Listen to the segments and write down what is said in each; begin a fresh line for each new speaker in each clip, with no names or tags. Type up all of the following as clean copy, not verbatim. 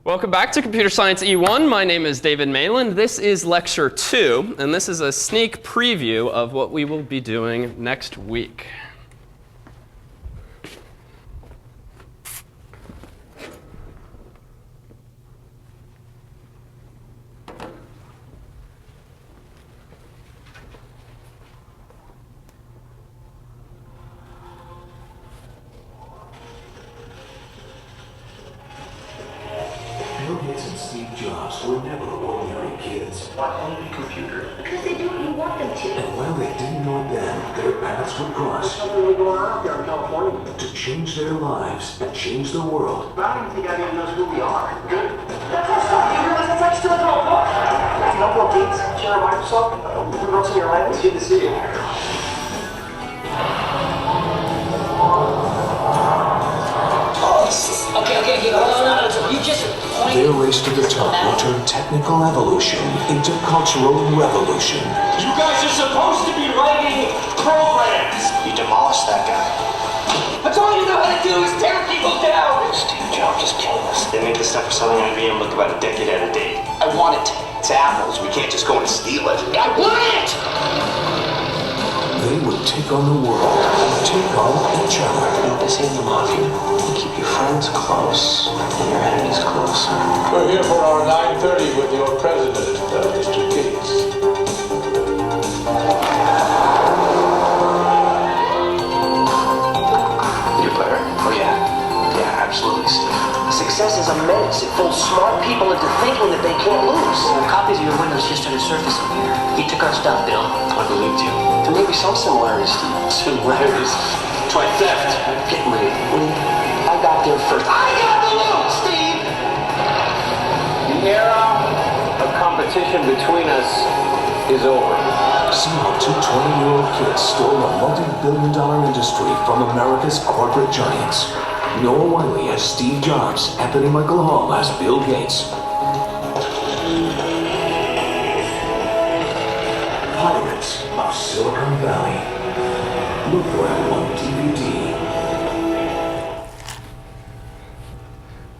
Welcome back to Computer Science E1. My name is David Mayland. This is Lecture 2, and this is a sneak preview of what we will be doing next week.
Were never ordinary kids.
Why only computer?
Because they do what you want them to.
And while they didn't know it then, their paths would cross
Something really going on out there in California.
to change their lives and change the world.
But I don't even think anyone knows who we are. Good.
That's our stuff. You realize that's actually still in our book.
You know Bill Gates, chair of Microsoft? Who wrote in your island? It's good to see you.
Okay. No. You just point.
Their race to the top will turn technical evolution into cultural revolution.
You guys are supposed to be writing programs. You demolished that guy.
That's all you know how to do is tear people down.
Steve Jobs just killed us. They made this stuff for selling on IBM look about a decade out of date.
I want it.
It's apples. We can't just go and steal it.
I want it.
They would take on the world and take on each other.
This ain't the mafia. You keep your friends close and your enemies closer.
We're here for our 9:30 with your president, Mr. Gates.
Your player? Oh yeah. Yeah, absolutely, Steve. Success is a menace. It fools smart people into thinking that they can't lose.
Copies of your Windows just started surfacing here. He took our stuff, Bill.
I believed you. There may be some similarities, Steve. Similarities? Try theft. Get ready. I got there first. I got the loot, Steve!
The era of competition between us is over.
See how two 20-year-old kids stole a multi-billion-dollar industry from America's corporate giants. Noah Wiley as Steve Jobs, Anthony Michael Hall as Bill Gates. Pirates of Silicon Valley. Look for it on DVD.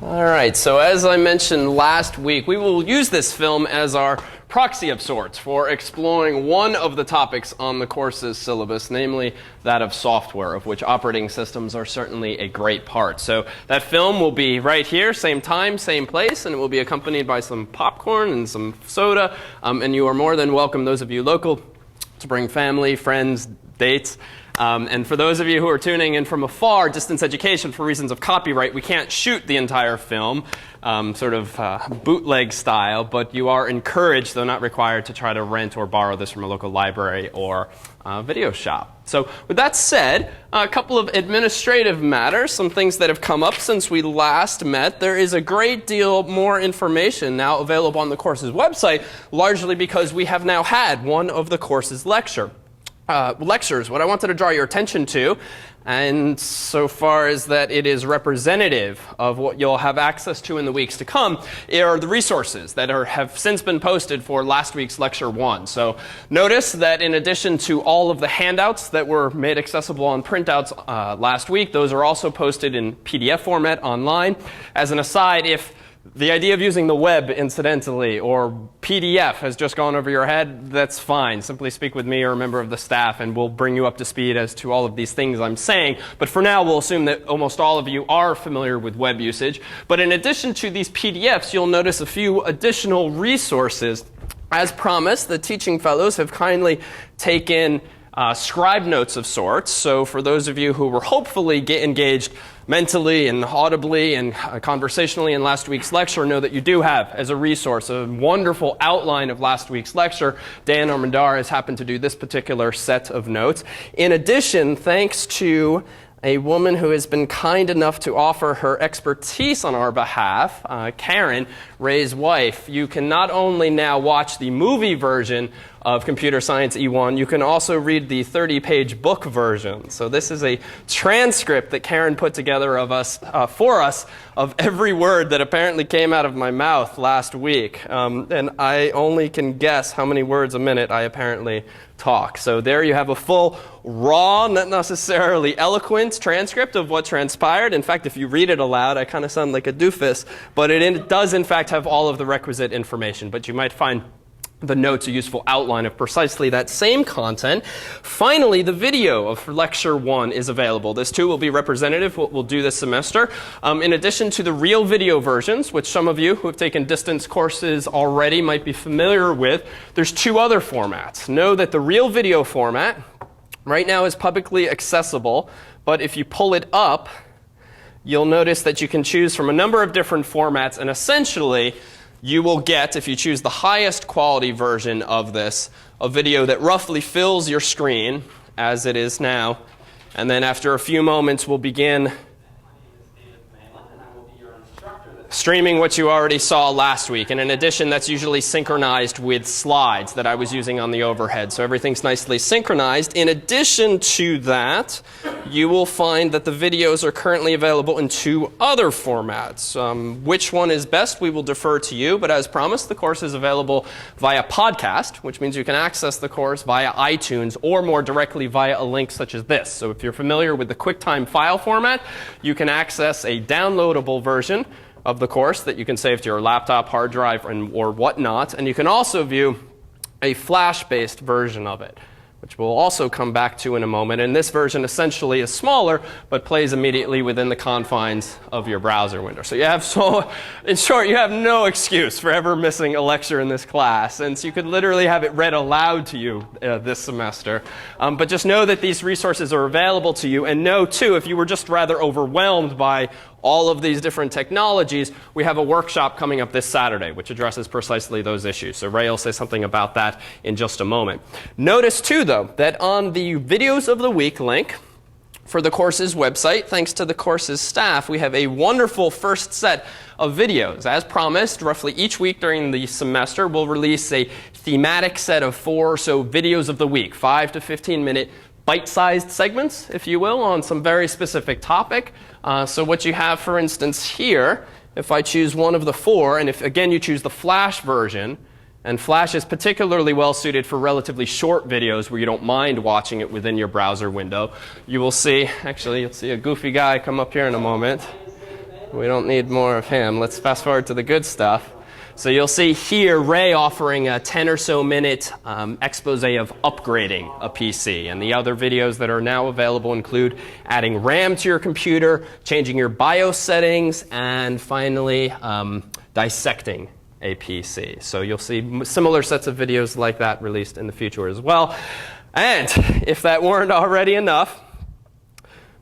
All right, so as I mentioned last week, we will use this film as our proxy of sorts for exploring one of the topics on the course's syllabus, namely that of software, of which operating systems are certainly a great part. So that film will be right here, same time, same place, and it will be accompanied by some popcorn and some soda. And you are more than welcome, those of you local, to bring family, friends, dates. And for those of you who are tuning in from afar, distance education, for reasons of copyright, we can't shoot the entire film, bootleg style, but you are encouraged, though not required, to try to rent or borrow this from a local library or video shop. So with that said, a couple of administrative matters, some things that have come up since we last met. There is a great deal more information now available on the course's website, largely because we have now had one of the course's lectures. What I wanted to draw your attention to, and so far as that it is representative of what you'll have access to in the weeks to come, are the resources that have since been posted for last week's Lecture 1. So notice that in addition to all of the handouts that were made accessible on printouts last week, those are also posted in PDF format online. As an aside, if the idea of using the web, incidentally, or PDF has just gone over your head, that's fine. Simply speak with me or a member of the staff, and we'll bring you up to speed as to all of these things I'm saying. But for now, we'll assume that almost all of you are familiar with web usage. But in addition to these PDFs, you'll notice a few additional resources. As promised, the teaching fellows have kindly taken scribe notes of sorts. So for those of you who were hopefully engaged mentally and audibly and conversationally in last week's lecture, know that you do have, as a resource, a wonderful outline of last week's lecture. Dan Armendar has happened to do this particular set of notes. In addition, thanks to a woman who has been kind enough to offer her expertise on our behalf, Karen, Ray's wife, you can not only now watch the movie version of Computer Science E1. You can also read the 30-page book version. So this is a transcript that Karen put together for us of every word that apparently came out of my mouth last week. And I only can guess how many words a minute I apparently talk. So there you have a full, raw, not necessarily eloquent transcript of what transpired. In fact, if you read it aloud, I kind of sound like a doofus, but it does in fact have all of the requisite information. But you might find the notes a useful outline of precisely that same content. Finally, the video of Lecture 1 is available. This too will be representative of what we'll do this semester. In addition to the real video versions, which some of you who have taken distance courses already might be familiar with, there's two other formats. Know that the real video format right now is publicly accessible, but if you pull it up, you'll notice that you can choose from a number of different formats, and essentially you will get, if you choose the highest quality version of this, a video that roughly fills your screen as it is now. And then after a few moments, we'll begin streaming what you already saw last week. And in addition, that's usually synchronized with slides that I was using on the overhead. So everything's nicely synchronized. In addition to that, you will find that the videos are currently available in two other formats. Which one is best, we will defer to you. But as promised, the course is available via podcast, which means you can access the course via iTunes or more directly via a link such as this. So if you're familiar with the QuickTime file format, you can access a downloadable version of the course that you can save to your laptop, hard drive, or whatnot. And you can also view a Flash-based version of it, which we'll also come back to in a moment. And this version essentially is smaller, but plays immediately within the confines of your browser window. So in short, you have no excuse for ever missing a lecture in this class, since you could literally have it read aloud to you this semester. But just know that these resources are available to you. And know, too, if you were just rather overwhelmed by all of these different technologies, we have a workshop coming up this Saturday, which addresses precisely those issues. So Ray will say something about that in just a moment. Notice, too, though, that on the Videos of the Week link for the course's website, thanks to the course's staff, we have a wonderful first set of videos. As promised, roughly each week during the semester, we'll release a thematic set of 4 or so videos of the week, 5 to 15-minute bite-sized segments, if you will, on some very specific topic. So what you have, for instance, here, if I choose one of the 4, and if, again, you choose the Flash version, and Flash is particularly well suited for relatively short videos where you don't mind watching it within your browser window, you will see, actually, you'll see a goofy guy come up here in a moment. We don't need more of him. Let's fast forward to the good stuff. So you'll see here Ray offering a 10 or so minute expose of upgrading a PC. And the other videos that are now available include adding RAM to your computer, changing your BIOS settings, and finally dissecting a PC. So you'll see similar sets of videos like that released in the future as well. And if that weren't already enough,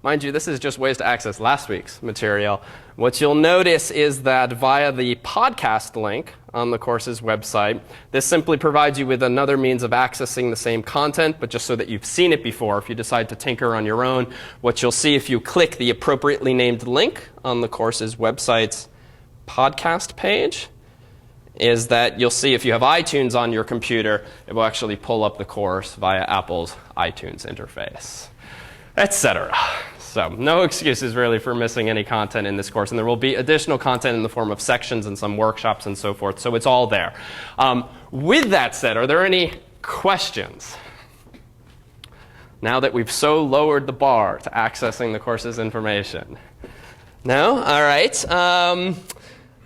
mind you, this is just ways to access last week's material. What you'll notice is that via the podcast link on the course's website, this simply provides you with another means of accessing the same content, but just so that you've seen it before. If you decide to tinker on your own, what you'll see if you click the appropriately named link on the course's website's podcast page is that you'll see if you have iTunes on your computer, it will actually pull up the course via Apple's iTunes interface, etc. So no excuses really for missing any content in this course. And there will be additional content in the form of sections and some workshops and so forth. So it's all there. With that said, are there any questions? Now that we've so lowered the bar to accessing the course's information. No? All right.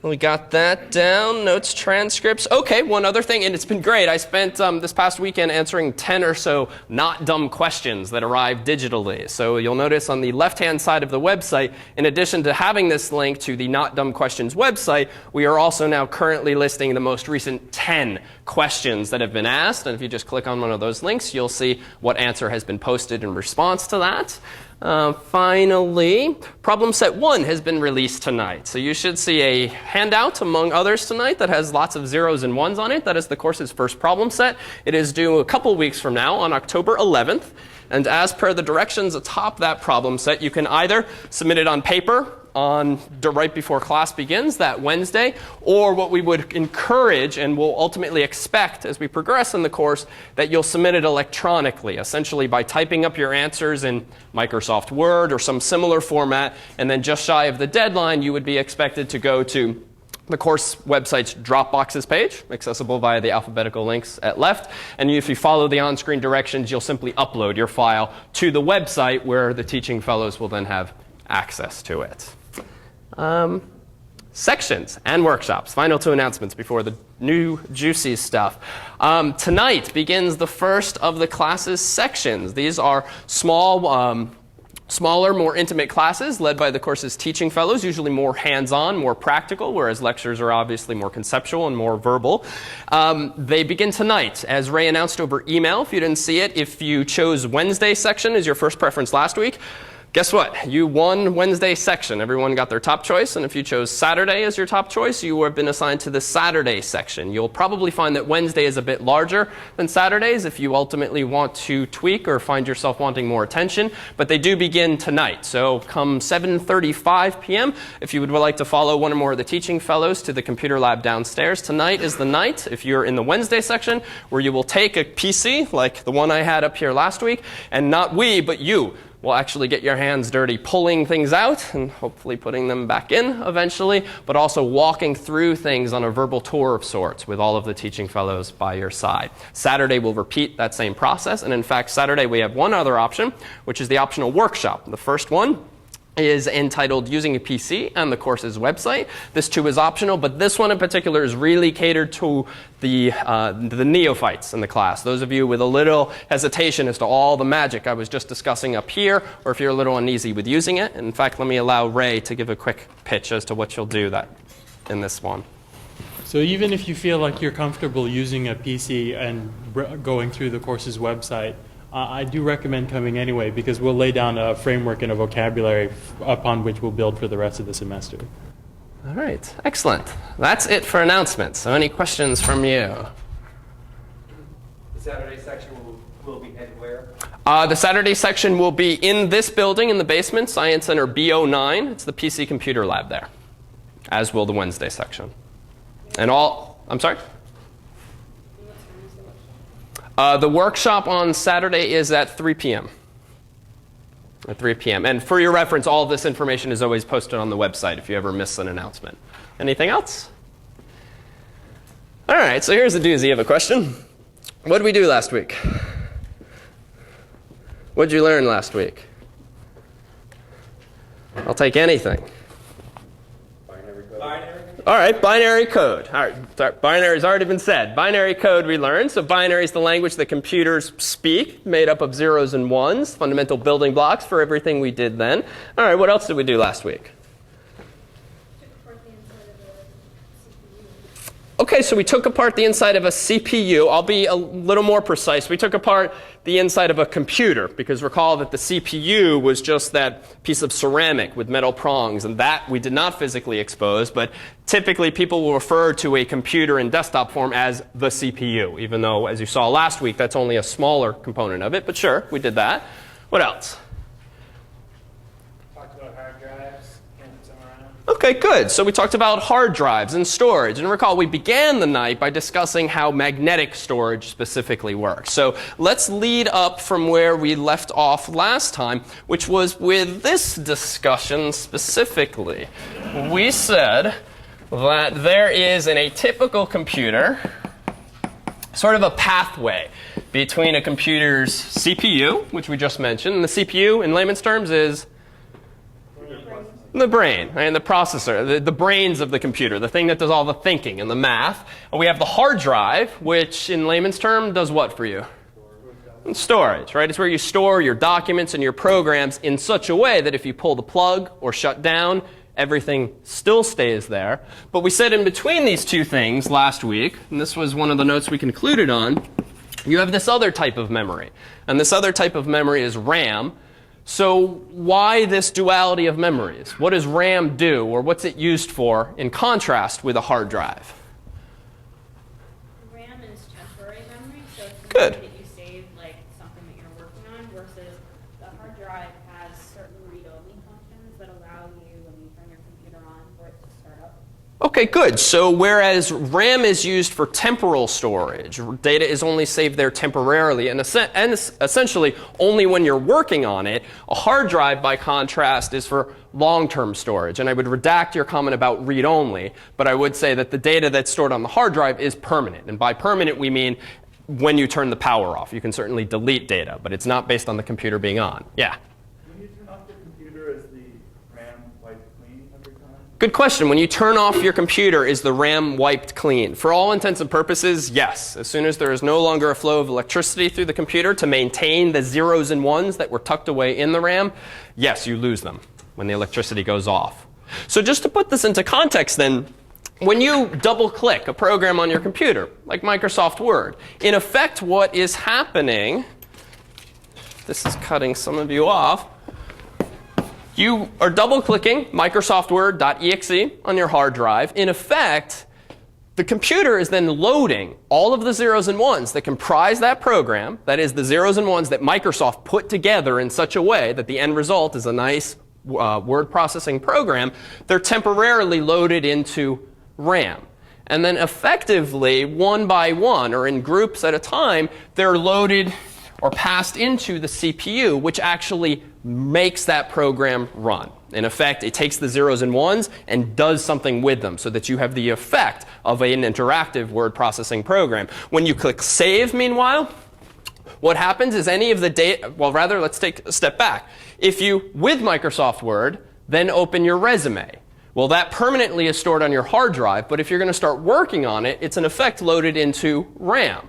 We got that down. Notes, transcripts. OK, one other thing, and it's been great. I spent this past weekend answering 10 or so not dumb questions that arrived digitally. So you'll notice on the left-hand side of the website, in addition to having this link to the Not Dumb Questions website, we are also now currently listing the most recent 10 questions that have been asked. And if you just click on one of those links, you'll see what answer has been posted in response to that. Finally, problem set 1 has been released tonight. So you should see a handout, among others, tonight that has lots of 0s and 1s on it. That is the course's first problem set. It is due a couple weeks from now on October 11th. And as per the directions atop that problem set, you can either submit it on paper right before class begins that Wednesday, or what we would encourage and will ultimately expect as we progress in the course, that you'll submit it electronically, essentially by typing up your answers in Microsoft Word or some similar format, and then just shy of the deadline, you would be expected to go to the course website's Dropboxes page, accessible via the alphabetical links at left. And if you follow the on-screen directions, you'll simply upload your file to the website where the teaching fellows will then have access to it. Sections and workshops. Final two announcements before the new juicy stuff. Tonight begins the first of the class's sections. These are smaller, more intimate classes led by the course's teaching fellows, usually more hands-on, more practical, whereas lectures are obviously more conceptual and more verbal. They begin tonight, as Ray announced over email. If you didn't see it, if you chose Wednesday section as your first preference last week, guess what? You won Wednesday section. Everyone got their top choice. And if you chose Saturday as your top choice, you have been assigned to the Saturday section. You'll probably find that Wednesday is a bit larger than Saturdays if you ultimately want to tweak or find yourself wanting more attention. But they do begin tonight. So come 7:35 p.m., if you would like to follow one or more of the teaching fellows to the computer lab downstairs, tonight is the night, if you're in the Wednesday section, where you will take a PC, like the one I had up here last week, and not we, but you will actually get your hands dirty pulling things out and hopefully putting them back in eventually, but also walking through things on a verbal tour of sorts with all of the teaching fellows by your side. Saturday will repeat that same process, and in fact, Saturday we have one other option, which is the optional workshop. The first one is entitled Using a PC and the course's website. This too is optional, but this one in particular is really catered to the neophytes in the class. Those of you with a little hesitation as to all the magic I was just discussing up here, or if you're a little uneasy with using it. In fact, let me allow Ray to give a quick pitch as to what you'll do in this one.
So even if you feel like you're comfortable using a PC and going through the course's website, I do recommend coming anyway, because we'll lay down a framework and a vocabulary upon which we'll build for the rest of the semester.
All right, excellent. That's it for announcements. So any questions from you?
The Saturday section will be headed where?
The Saturday section will be in this building in the basement, Science Center B09. It's the PC computer lab there, as will the Wednesday section. And I'm sorry? The workshop on Saturday is at 3 p.m. At 3 p.m. And for your reference, all of this information is always posted on the website if you ever miss an announcement. Anything else? All right, so here's a doozy of a question. What did we do last week? What did you learn last week? I'll take anything. All right, binary code. All right, sorry, binary's already been said. Binary code we learned. So binary is the language that computers speak, made up of zeros and ones, fundamental building blocks for everything we did then. All right, what else did we do last week? Okay, so we took apart the inside of a CPU. I'll be a little more precise. We took apart the inside of a computer, because recall that the CPU was just that piece of ceramic with metal prongs, and that we did not physically expose, but typically people will refer to a computer in desktop form as the CPU, even though, as you saw last week, that's only a smaller component of it. But sure, we did that. What else? Okay, good. So we talked about hard drives and storage. And recall, we began the night by discussing how magnetic storage specifically works. So let's lead up from where we left off last time, which was with this discussion specifically. We said that there is, in a typical computer, sort of a pathway between a computer's CPU, which we just mentioned, and the CPU, in layman's terms, is the brain, and the processor, the brains of the computer, the thing that does all the thinking and the math. And we have the hard drive, which in layman's term does what for you? Storage, right? It's where you store your documents and your programs in such a way that if you pull the plug or shut down, everything still stays there. But we said in between these two things last week, and this was one of the notes we concluded on, you have this other type of memory. And this other type of memory is RAM. So why this duality of memories? What does RAM do, or what's it used for in contrast with a hard drive?
RAM is temporary memory, so it's
good.
That you save like something that you're working on, versus the hard drive has certain read-only functions that allow you, when you turn
Okay, good. So whereas RAM is used for temporal storage, data is only saved there temporarily and essentially only when you're working on it, a hard drive, by contrast, is for long-term storage. And I would redact your comment about read-only, but I would say that the data that's stored on the hard drive is permanent. And by permanent, we mean when you turn the power off. You can certainly delete data, but it's not based on the computer being on. Yeah?
When you turn off the computer, is the RAM wiped clean every time?
Good question. When you turn off your computer, is the RAM wiped clean? For all intents and purposes, yes. As soon as there is no longer a flow of electricity through the computer to maintain the zeros and ones that were tucked away in the RAM, yes, you lose them when the electricity goes off. So just to put this into context then, when you double-click a program on your computer, like Microsoft Word, in effect what is happening, this is cutting some of you off, you are double-clicking Microsoft Word.exe on your hard drive. In effect, the computer is then loading all of the zeros and ones that comprise that program, that is, the zeros and ones that Microsoft put together in such a way that the end result is a nice word processing program. They're temporarily loaded into RAM. And then effectively, one by one, or in groups at a time, they're loaded or passed into the CPU, which actually makes that program run. In effect, it takes the zeros and ones and does something with them so that you have the effect of an interactive word processing program. When you click Save, meanwhile, what happens is any of the data, well, rather, let's take a step back. If you, with Microsoft Word, then open your resume, well, that permanently is stored on your hard drive, but if you're going to start working on it, it's in effect loaded into RAM,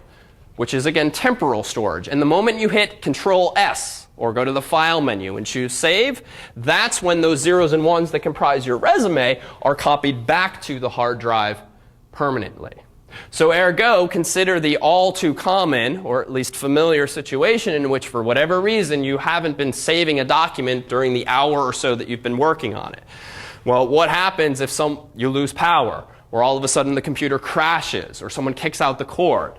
which is, again, temporal storage. And the moment you hit Control-S or go to the File menu and choose Save, that's when those zeros and ones that comprise your resume are copied back to the hard drive permanently. So ergo, consider the all too common, or at least familiar situation in which, for whatever reason, you haven't been saving a document during the hour or so that you've been working on it. Well, what happens if you lose power, or all of a sudden the computer crashes, or someone kicks out the cord?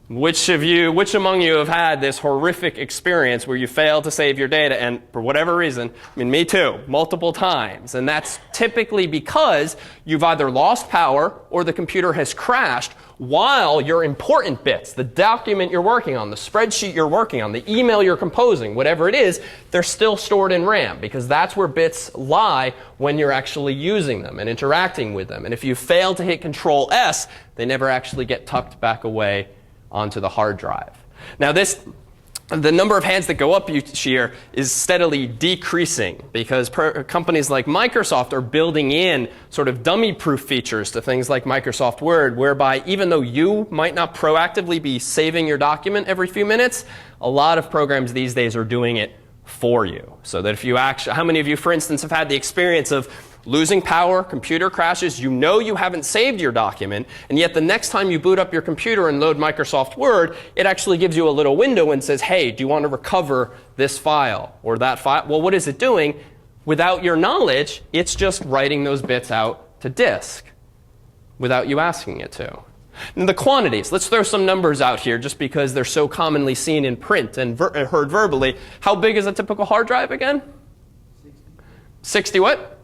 Which among you have had this horrific experience where you failed to save your data, and for whatever reason, I mean, me too, multiple times. And that's typically because you've either lost power or the computer has crashed while your important bits, the document you're working on, the spreadsheet you're working on, the email you're composing, whatever it is, they're still stored in RAM because that's where bits lie when you're actually using them and interacting with them. And if you fail to hit Control-S, they never actually get tucked back away onto the hard drive. Now the number of hands that go up each year is steadily decreasing because companies like Microsoft are building in sort of dummy-proof features to things like Microsoft Word, whereby even though you might not proactively be saving your document every few minutes, a lot of programs these days are doing it for you. So that if you actually, how many of you, for instance, have had the experience of losing power, computer crashes, you know you haven't saved your document, and yet the next time you boot up your computer and load Microsoft Word, it actually gives you a little window and says, hey, do you want to recover this file or that file? Well, what is it doing? Without your knowledge, it's just writing those bits out to disk without you asking it to. And the quantities, let's throw some numbers out here just because they're so commonly seen in print and heard verbally. How big is a typical hard drive again? 60 what?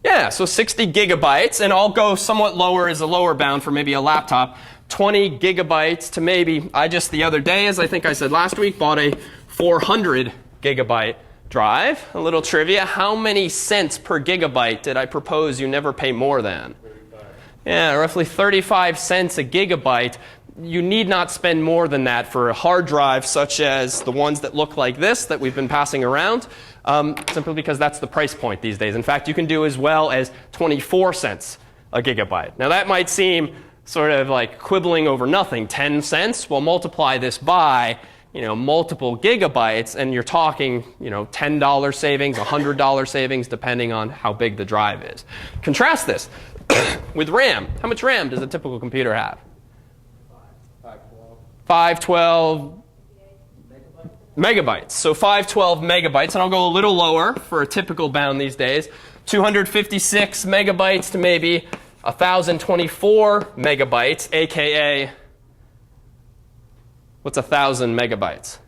Yeah, so 60 gigabytes, and I'll go somewhat lower as a lower bound for maybe a laptop. 20 gigabytes to maybe, I just the other day, as I think I said last week, bought a 400 gigabyte drive. A little trivia, how many cents per gigabyte did I propose you never pay more than? 35. Yeah, roughly 35 cents a gigabyte. You need not spend more than that for a hard drive such as the ones that look like this that we've been passing around. Simply because that's the price point these days. In fact, you can do as well as 24 cents a gigabyte. Now that might seem sort of like quibbling over nothing. 10 cents? Well, multiply this by multiple gigabytes, and you're talking $10 savings, $100 savings, depending on how big the drive is. Contrast this with RAM. How much RAM does a typical computer have? 512 megabytes. So 512 megabytes, and I'll go a little lower for a typical bound these days. 256 megabytes to maybe 1,024 megabytes, aka what's 1,000 megabytes?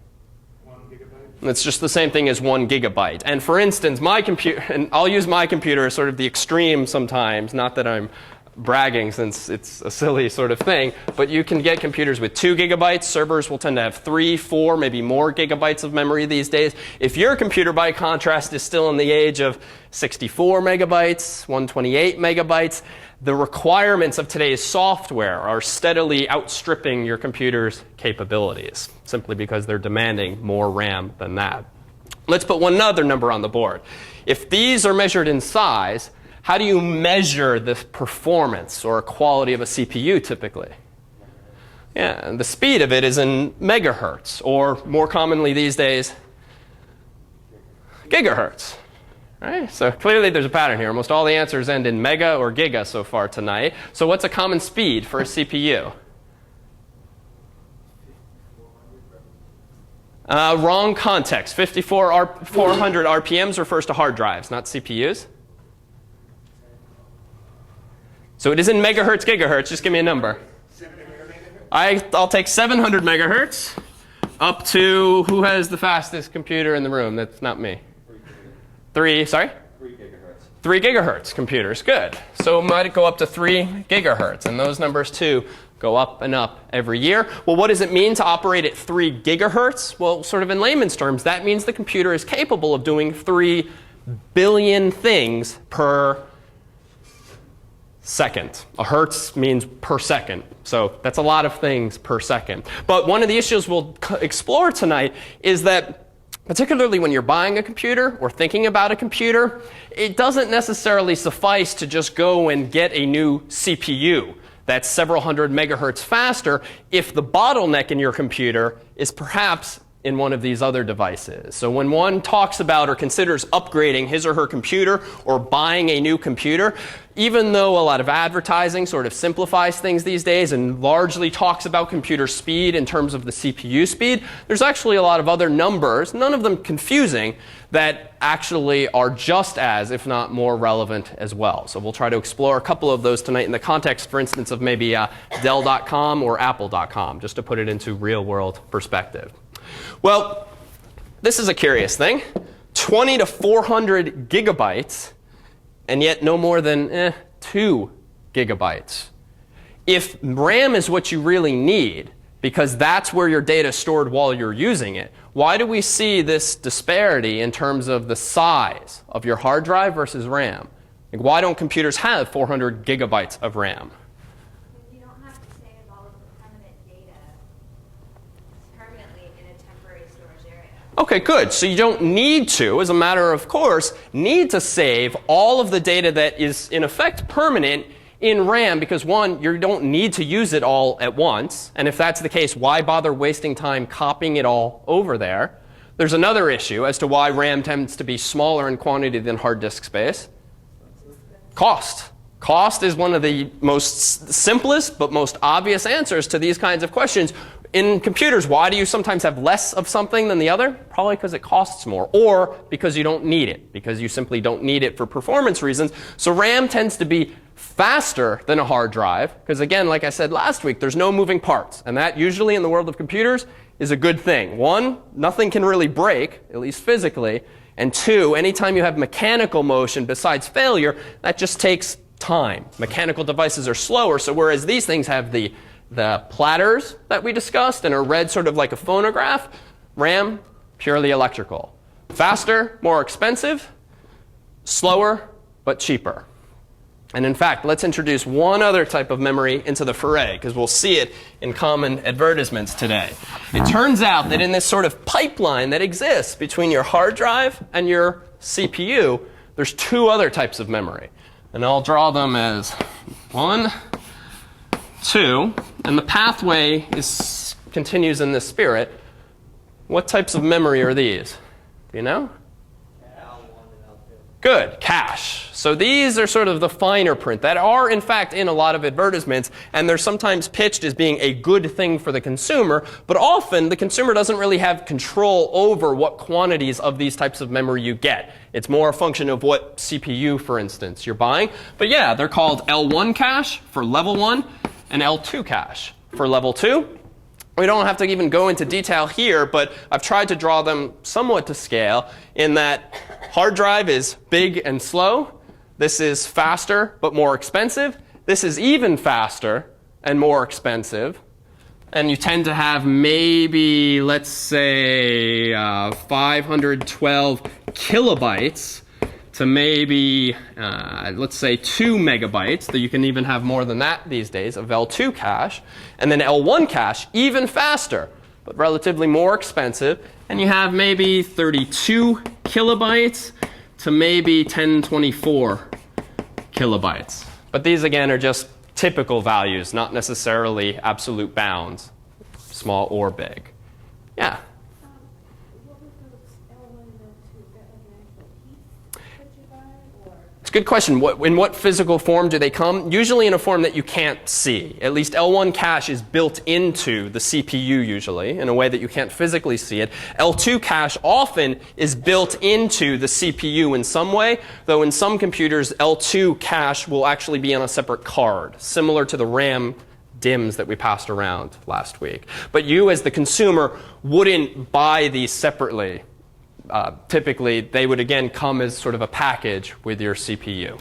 1 gigabyte.
It's just the same thing as 1 gigabyte. And for instance, my computer, and I'll use my computer as sort of the extreme sometimes, not that I'm bragging since it's a silly sort of thing, but you can get computers with 2 gigabytes. Servers will tend to have 3, 4, maybe more gigabytes of memory these days. If your computer, by contrast, is still in the age of 64 megabytes, 128 megabytes, the requirements of today's software are steadily outstripping your computer's capabilities, simply because they're demanding more RAM than that. Let's put one other number on the board. If these are measured in size, how do you measure the performance or quality of a CPU typically? Yeah, and the speed of it is in megahertz, or more commonly these days, gigahertz. Right? So clearly there's a pattern here. Almost all the answers end in mega or giga so far tonight. So what's a common speed for a CPU? Wrong context. 400 RPMs refers to hard drives, not CPUs. So it is in megahertz, gigahertz. Just give me a number. I'll take 700 megahertz up to, who has the fastest computer in the room? That's not me. 3 gigahertz. 3 gigahertz computers, good. So it might go up to 3 gigahertz, and those numbers too go up and up every year. Well, what does it mean to operate at 3 gigahertz? Well, sort of in layman's terms, that means the computer is capable of doing 3 billion things per second. A hertz means per second, so that's a lot of things per second. But one of the issues we'll explore tonight is that particularly when you're buying a computer or thinking about a computer, it doesn't necessarily suffice to just go and get a new CPU that's several hundred megahertz faster if the bottleneck in your computer is perhaps in one of these other devices. So when one talks about or considers upgrading his or her computer or buying a new computer, even though a lot of advertising sort of simplifies things these days and largely talks about computer speed in terms of the CPU speed, there's actually a lot of other numbers, none of them confusing, that actually are just as, if not more relevant as well. So we'll try to explore a couple of those tonight in the context, for instance, of maybe Dell.com or Apple.com, just to put it into real-world perspective. Well, this is a curious thing. 20 to 400 gigabytes, and yet no more than 2 gigabytes. If RAM is what you really need, because that's where your data is stored while you're using it, why do we see this disparity in terms of the size of your hard drive versus RAM? Like, why don't computers have 400 gigabytes of RAM?
You don't have to save all of the permanent data permanently in a temporary storage area.
OK, good. So you don't need to, as a matter of course, need to save all of the data that is in effect permanent in RAM, because one, you don't need to use it all at once. And if that's the case, why bother wasting time copying it all over there? There's another issue as to why RAM tends to be smaller in quantity than hard disk space. Cost. Cost is one of the most simplest but most obvious answers to these kinds of questions. In computers, why do you sometimes have less of something than the other? Probably because it costs more, or because you don't need it, because you simply don't need it for performance reasons. So RAM tends to be faster than a hard drive, because again, like I said last week, there's no moving parts. And that usually in the world of computers is a good thing. One, nothing can really break, at least physically. And two, anytime you have mechanical motion besides failure, that just takes time. Mechanical devices are slower, so whereas these things have the platters that we discussed and are read sort of like a phonograph, RAM, purely electrical. Faster, more expensive, slower, but cheaper. And in fact, let's introduce one other type of memory into the foray, because we'll see it in common advertisements today. It turns out that in this sort of pipeline that exists between your hard drive and your CPU, there's 2 other types of memory. And I'll draw them as 1, 2, and the pathway continues in this spirit. What types of memory are these? Do you know?
L1 and L2.
Good, cache. So these are sort of the finer print that are, in fact, in a lot of advertisements, and they're sometimes pitched as being a good thing for the consumer, but often the consumer doesn't really have control over what quantities of these types of memory you get. It's more a function of what CPU, for instance, you're buying. But yeah, they're called L1 cache for level 1 and L2 cache for level 2. We don't have to even go into detail here, but I've tried to draw them somewhat to scale in that hard drive is big and slow. This is faster but more expensive. This is even faster and more expensive. And you tend to have maybe, let's say, 512 kilobytes to maybe, let's say, 2 megabytes. Though you can even have more than that these days of L2 cache. And then L1 cache, even faster, but relatively more expensive. And you have maybe 32 kilobytes to maybe 1024 kilobytes. But these, again, are just typical values, not necessarily absolute bounds, small or big. Yeah?
What was those L1 and L2? Is that like an actual piece that you buy? Or?
It's a good question. In what physical form do they come? Usually in a form that you can't see. At least L1 cache is built into the CPU usually in a way that you can't physically see it. L2 cache often is built into the CPU in some way, though in some computers L2 cache will actually be on a separate card, similar to the RAM DIMMs that we passed around last week. But you as the consumer wouldn't buy these separately. Typically, they would again come as sort of a package with your CPU.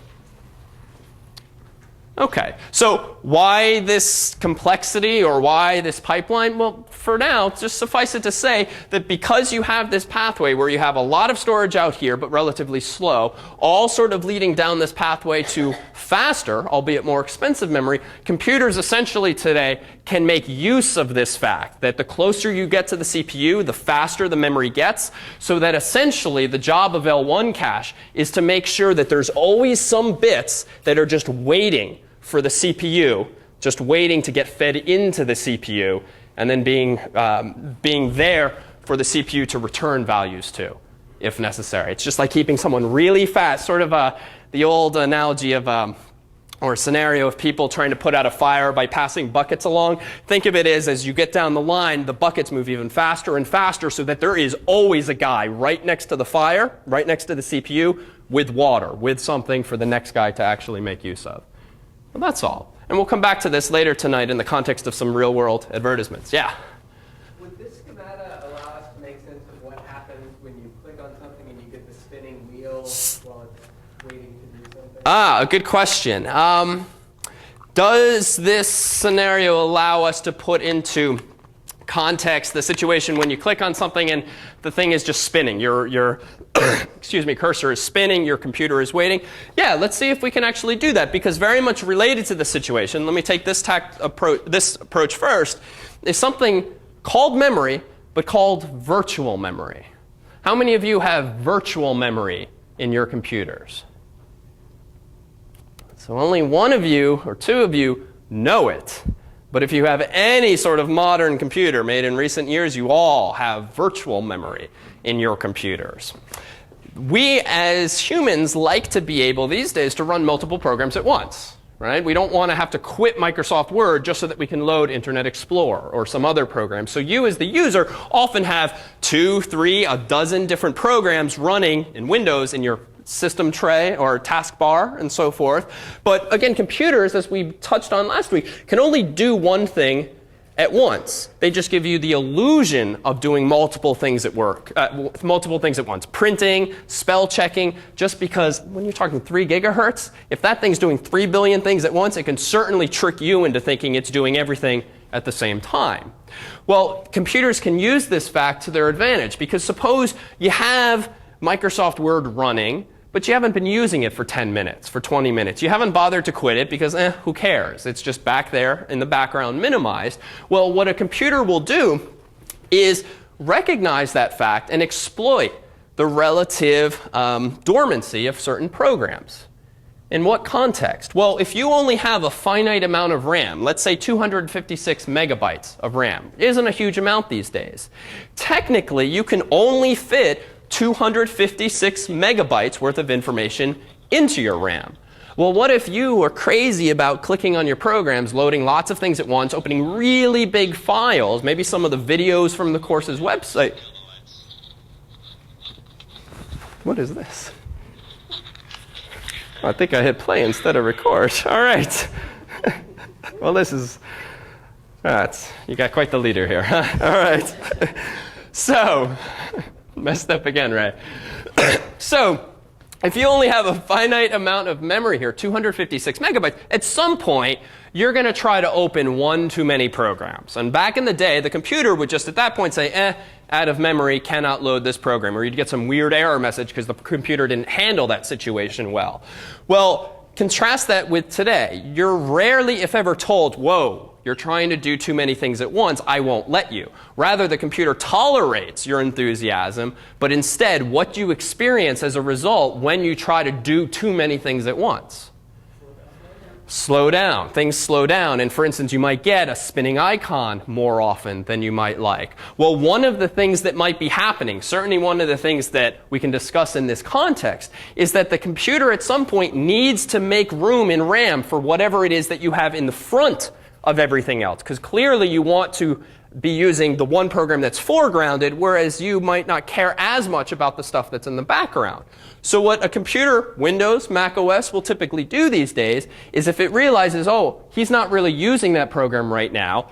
Okay, so why this complexity or why this pipeline? Well, for now, just suffice it to say that because you have this pathway where you have a lot of storage out here but relatively slow, all sort of leading down this pathway to faster, albeit more expensive memory, computers essentially today can make use of this fact that the closer you get to the CPU, the faster the memory gets, so that essentially the job of L1 cache is to make sure that there's always some bits that are just waiting for the CPU, just waiting to get fed into the CPU, and then being there for the CPU to return values to, if necessary. It's just like keeping someone really fast, sort of the old analogy of, or scenario of people trying to put out a fire by passing buckets along. Think of it as you get down the line, the buckets move even faster and faster so that there is always a guy right next to the fire, right next to the CPU, with water, with something for the next guy to actually make use of. Well, that's all. And we'll come back to this later tonight in the context of some real-world advertisements. Yeah?
Would this schemata allow us to make sense of what happens when you click on something and you get the spinning wheel while it's waiting to do something?
A good question. Does this scenario allow us to put into context the situation when you click on something and the thing is just spinning? Your excuse me, cursor is spinning, your computer is waiting. Yeah, let's see if we can actually do that, because very much related to the situation, let me take this approach first, is something called memory, but called virtual memory. How many of you have virtual memory in your computers? So only one of you or two of you know it. But if you have any sort of modern computer made in recent years, you all have virtual memory in your computers. We as humans like to be able these days to run multiple programs at once. Right? We don't want to have to quit Microsoft Word just so that we can load Internet Explorer or some other program. So you as the user often have 2, 3, a dozen different programs running in Windows in your system tray or taskbar and so forth. But again, computers, as we touched on last week, can only do one thing at once. They just give you the illusion of doing multiple things at once. Printing, spell checking, just because when you're talking 3 gigahertz, if that thing's doing 3 billion things at once, it can certainly trick you into thinking it's doing everything at the same time. Well, computers can use this fact to their advantage, because suppose you have Microsoft Word running, but you haven't been using it for 10 minutes, for 20 minutes. You haven't bothered to quit it because, who cares? It's just back there in the background minimized. Well, what a computer will do is recognize that fact and exploit the relative dormancy of certain programs. In what context? Well, if you only have a finite amount of RAM, let's say 256 megabytes of RAM, isn't a huge amount these days. Technically, you can only fit 256 megabytes worth of information into your RAM. Well, what if you are crazy about clicking on your programs, loading lots of things at once, opening really big files, maybe some of the videos from the course's website? What is this? I think I hit play instead of record. All right. Well, this is You got quite the leader here. All right. So, messed up again, Ray. So, if you only have a finite amount of memory here, 256 megabytes, at some point, you're going to try to open one too many programs. And back in the day, the computer would just at that point say, out of memory, cannot load this program. Or you'd get some weird error message because the computer didn't handle that situation well. Well, contrast that with today. You're rarely, if ever, told, whoa, you're trying to do too many things at once, I won't let you. Rather, the computer tolerates your enthusiasm, but instead, what you experience as a result when you try to do too many things at once. Slow down. Things slow down. And for instance, you might get a spinning icon more often than you might like. Well, one of the things that might be happening, certainly one of the things that we can discuss in this context, is that the computer at some point needs to make room in RAM for whatever it is that you have in the front of everything else. Because clearly you want to be using the one program that's foregrounded, whereas you might not care as much about the stuff that's in the background. So what a computer, Windows, Mac OS, will typically do these days is if it realizes, oh, he's not really using that program right now,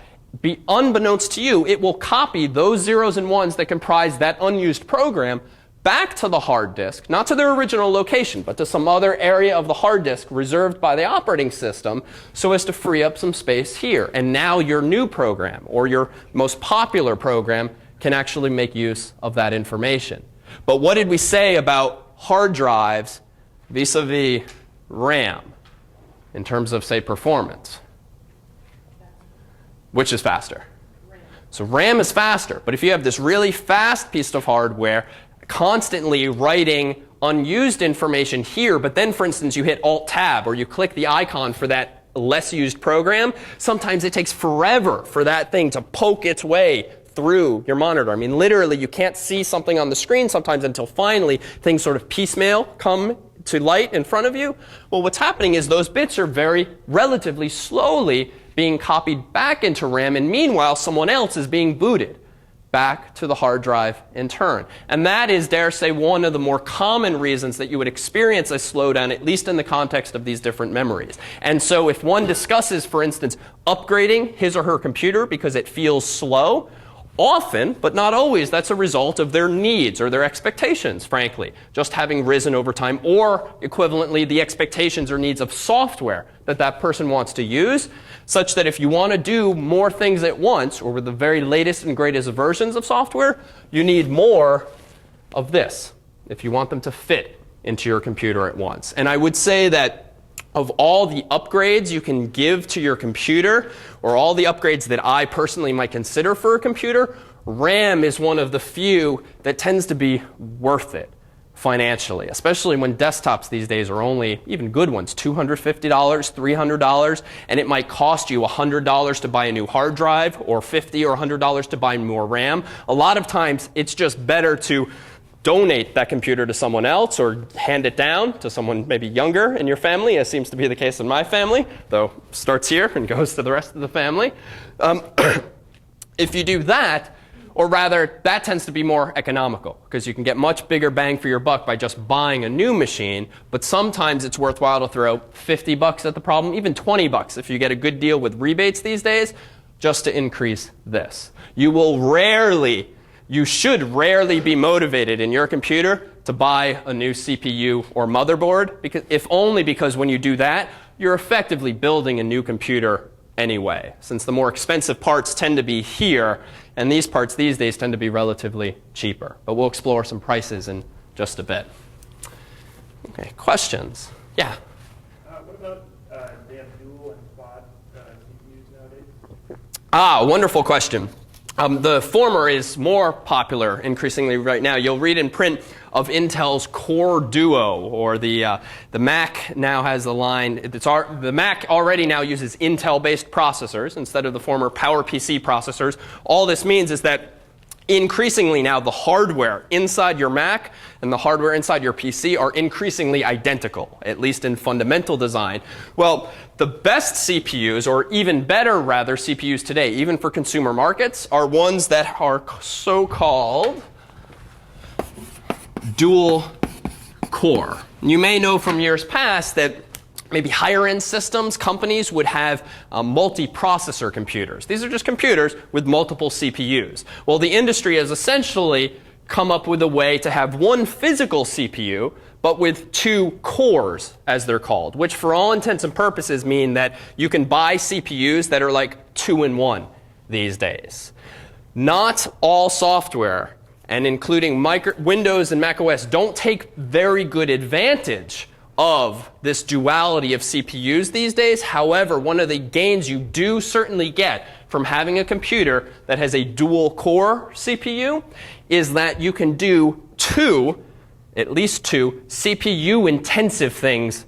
unbeknownst to you, it will copy those zeros and ones that comprise that unused program back to the hard disk, not to their original location, but to some other area of the hard disk reserved by the operating system so as to free up some space here. And now your new program or your most popular program can actually make use of that information. But what did we say about hard drives vis-a-vis RAM in terms of, say, performance? Which is faster? So RAM is faster. But if you have this really fast piece of hardware constantly writing unused information here, but then, for instance, you hit Alt-Tab or you click the icon for that less used program, sometimes it takes forever for that thing to poke its way through your monitor. I mean, literally, you can't see something on the screen sometimes until finally things sort of piecemeal come to light in front of you. Well, what's happening is those bits are very relatively slowly being copied back into RAM, and meanwhile, someone else is being booted back to the hard drive in turn. And that is, dare say, one of the more common reasons that you would experience a slowdown, at least in the context of these different memories. And so if one discusses, for instance, upgrading his or her computer because it feels slow, often, but not always, that's a result of their needs or their expectations, frankly, just having risen over time, or equivalently, the expectations or needs of software that that person wants to use, such that if you want to do more things at once, or with the very latest and greatest versions of software, you need more of this if you want them to fit into your computer at once. And I would say that of all the upgrades you can give to your computer, or all the upgrades that I personally might consider for a computer, RAM is one of the few that tends to be worth it financially, especially when desktops these days are only, even good ones, $250, $300, and it might cost you $100 to buy a new hard drive, or $50 or $100 to buy more RAM. A lot of times it's just better to donate that computer to someone else or hand it down to someone maybe younger in your family, as seems to be the case in my family, though starts here and goes to the rest of the family. If you do that, or rather, that tends to be more economical because you can get much bigger bang for your buck by just buying a new machine, but sometimes it's worthwhile to throw $50 at the problem, even $20 if you get a good deal with rebates these days, just to increase this. You should rarely be motivated in your computer to buy a new CPU or motherboard, if only because when you do that, you're effectively building a new computer anyway, since the more expensive parts tend to be here, and these parts these days tend to be relatively cheaper. But we'll explore some prices in just a bit. Okay, questions? Yeah?
What about, they have dual and quad CPUs nowadays?
Wonderful question. The former is more popular increasingly right now. You'll read in print of Intel's Core Duo, or the Mac now has a line. The Mac already now uses Intel-based processors instead of the former PowerPC processors. All this means is that increasingly now the hardware inside your Mac and the hardware inside your PC are increasingly identical, at least in fundamental design. Well, the best CPUs, or even better rather CPUs today, even for consumer markets, are ones that are so-called dual core. You may know from years past that maybe higher end systems, companies would have multi-processor computers. These are just computers with multiple CPUs. Well, the industry has essentially come up with a way to have one physical CPU, but with 2 cores, as they're called, which for all intents and purposes mean that you can buy CPUs that are like 2-in-1 these days. Not all software, and including Windows and macOS, don't take very good advantage of this duality of CPUs these days. However, one of the gains you do certainly get from having a computer that has a dual core CPU is that you can do at least two CPU intensive things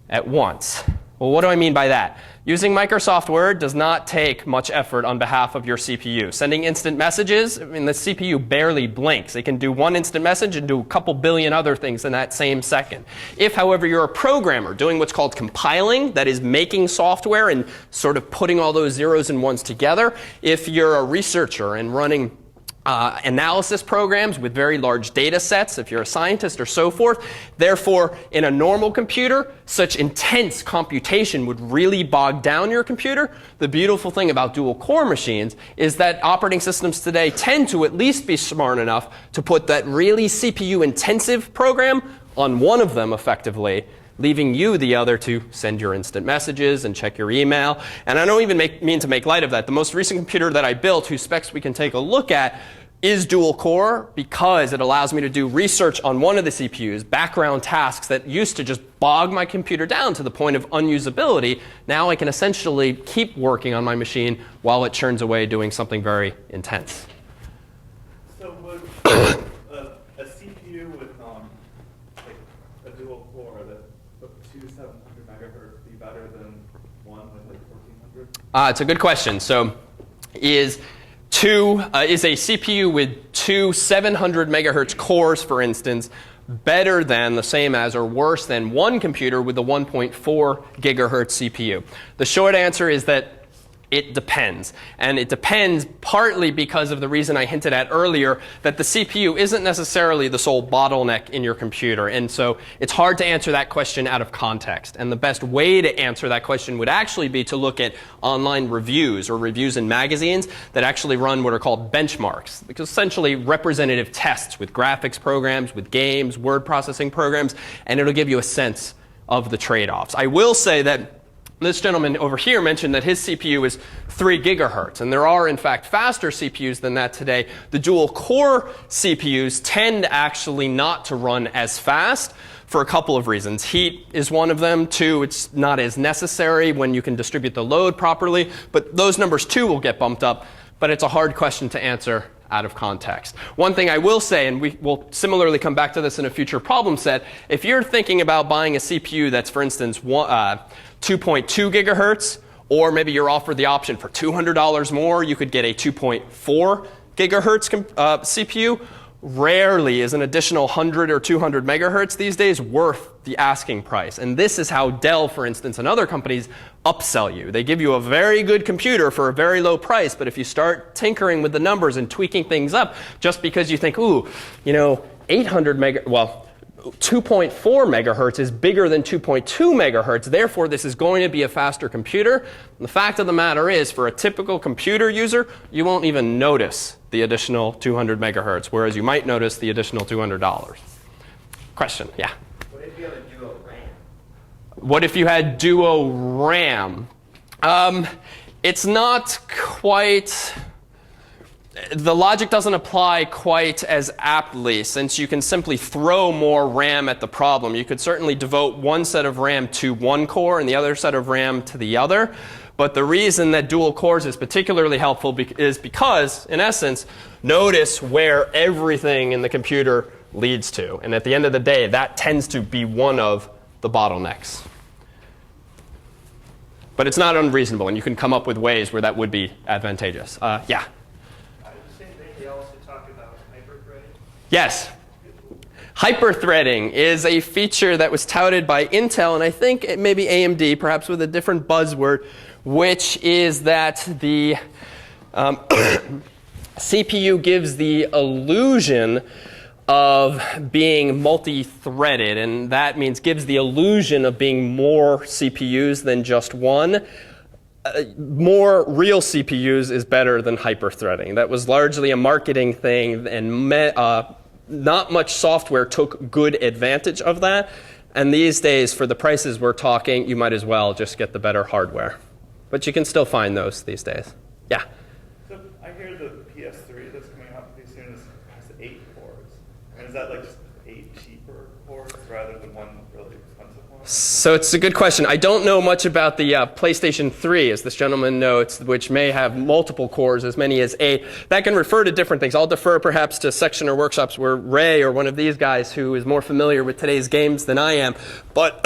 at once. Well, what do I mean by that? Using Microsoft Word does not take much effort on behalf of your CPU. Sending instant messages, I mean, the CPU barely blinks. It can do one instant message and do a couple billion other things in that same second. If, however, you're a programmer doing what's called compiling, that is making software and sort of putting all those zeros and ones together, if you're a researcher and running analysis programs with very large data sets, if you're a scientist or so forth. Therefore, in a normal computer, such intense computation would really bog down your computer. The beautiful thing about dual core machines is that operating systems today tend to at least be smart enough to put that really CPU intensive program on one of them effectively, leaving you the other to send your instant messages and check your email. And I don't even mean to make light of that. The most recent computer that I built, whose specs we can take a look at, is dual core because it allows me to do research on one of the CPUs, background tasks that used to just bog my computer down to the point of unusability. Now I can essentially keep working on my machine while it churns away doing something very intense.
So would a CPU with like a dual core with two 700 megahertz be better than one with like 1400?
It's a good question. So is a CPU with two 700 megahertz cores, for instance, better than, the same as, or worse than one computer with a 1.4 gigahertz CPU? The short answer is that it depends. And it depends partly because of the reason I hinted at earlier, that the CPU isn't necessarily the sole bottleneck in your computer. And so it's hard to answer that question out of context. And the best way to answer that question would actually be to look at online reviews or reviews in magazines that actually run what are called benchmarks, because essentially representative tests with graphics programs, with games, word processing programs, and it'll give you a sense of the trade-offs. I will say that this gentleman over here mentioned that his CPU is 3 gigahertz, and there are, in fact, faster CPUs than that today. The dual-core CPUs tend actually not to run as fast for a couple of reasons. Heat is one of them. 2, it's not as necessary when you can distribute the load properly. But those numbers, too, will get bumped up. But it's a hard question to answer out of context. One thing I will say, and we will similarly come back to this in a future problem set, if you're thinking about buying a CPU that's, for instance, 2.2 gigahertz, or maybe you're offered the option for $200 more, you could get a 2.4 gigahertz CPU. Rarely is an additional 100 or 200 megahertz these days worth the asking price. And this is how Dell, for instance, and other companies upsell you. They give you a very good computer for a very low price, but if you start tinkering with the numbers and tweaking things up, just because you think, ooh, 2.4 megahertz is bigger than 2.2 megahertz, therefore this is going to be a faster computer. And the fact of the matter is, for a typical computer user, you won't even notice the additional 200 megahertz, whereas you might notice the additional $200. Question, yeah?
What if you have a duo RAM?
What if you had duo RAM? It's not quite... The logic doesn't apply quite as aptly, since you can simply throw more RAM at the problem. You could certainly devote one set of RAM to one core and the other set of RAM to the other. But the reason that dual cores is particularly helpful is because, in essence, notice where everything in the computer leads to. And at the end of the day, that tends to be one of the bottlenecks. But it's not unreasonable, and you can come up with ways where that would be advantageous. Yeah? Yes. Hyperthreading is a feature that was touted by Intel, and I think it may be AMD, perhaps with a different buzzword, which is that the CPU gives the illusion of being multi-threaded, and that means gives the illusion of being more CPUs than just one. More real CPUs is better than hyper-threading. That was largely a marketing thing, and not much software took good advantage of that. And these days, for the prices we're talking, you might as well just get the better hardware. But you can still find those these days. Yeah?
So I hear the PS3 that's coming out pretty soon has 8 cores. And is that like just 8 cheaper cores rather than one really expensive one?
So it's a good question. I don't know much about the PlayStation 3, as this gentleman notes, which may have multiple cores, as many as 8. That can refer to different things. I'll defer perhaps to section or workshops where Ray or one of these guys who is more familiar with today's games than I am. But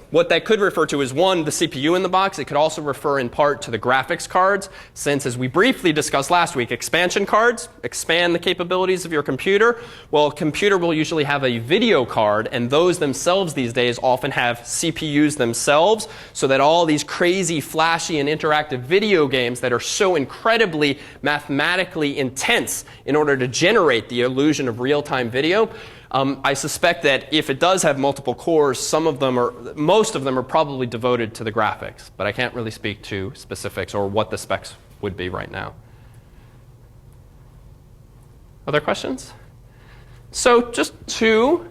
what that could refer to is, one, the CPU in the box. It could also refer in part to the graphics cards, since, as we briefly discussed last week, expansion cards expand the capabilities of your computer. Well, a computer will usually have a video card, and those themselves these days often have CPUs themselves, so that all these crazy, flashy, and interactive video games that are so incredibly mathematically intense in order to generate the illusion of real-time video, I suspect that if it does have multiple cores, most of them are probably devoted to the graphics. But I can't really speak to specifics or what the specs would be right now. Other questions? So just to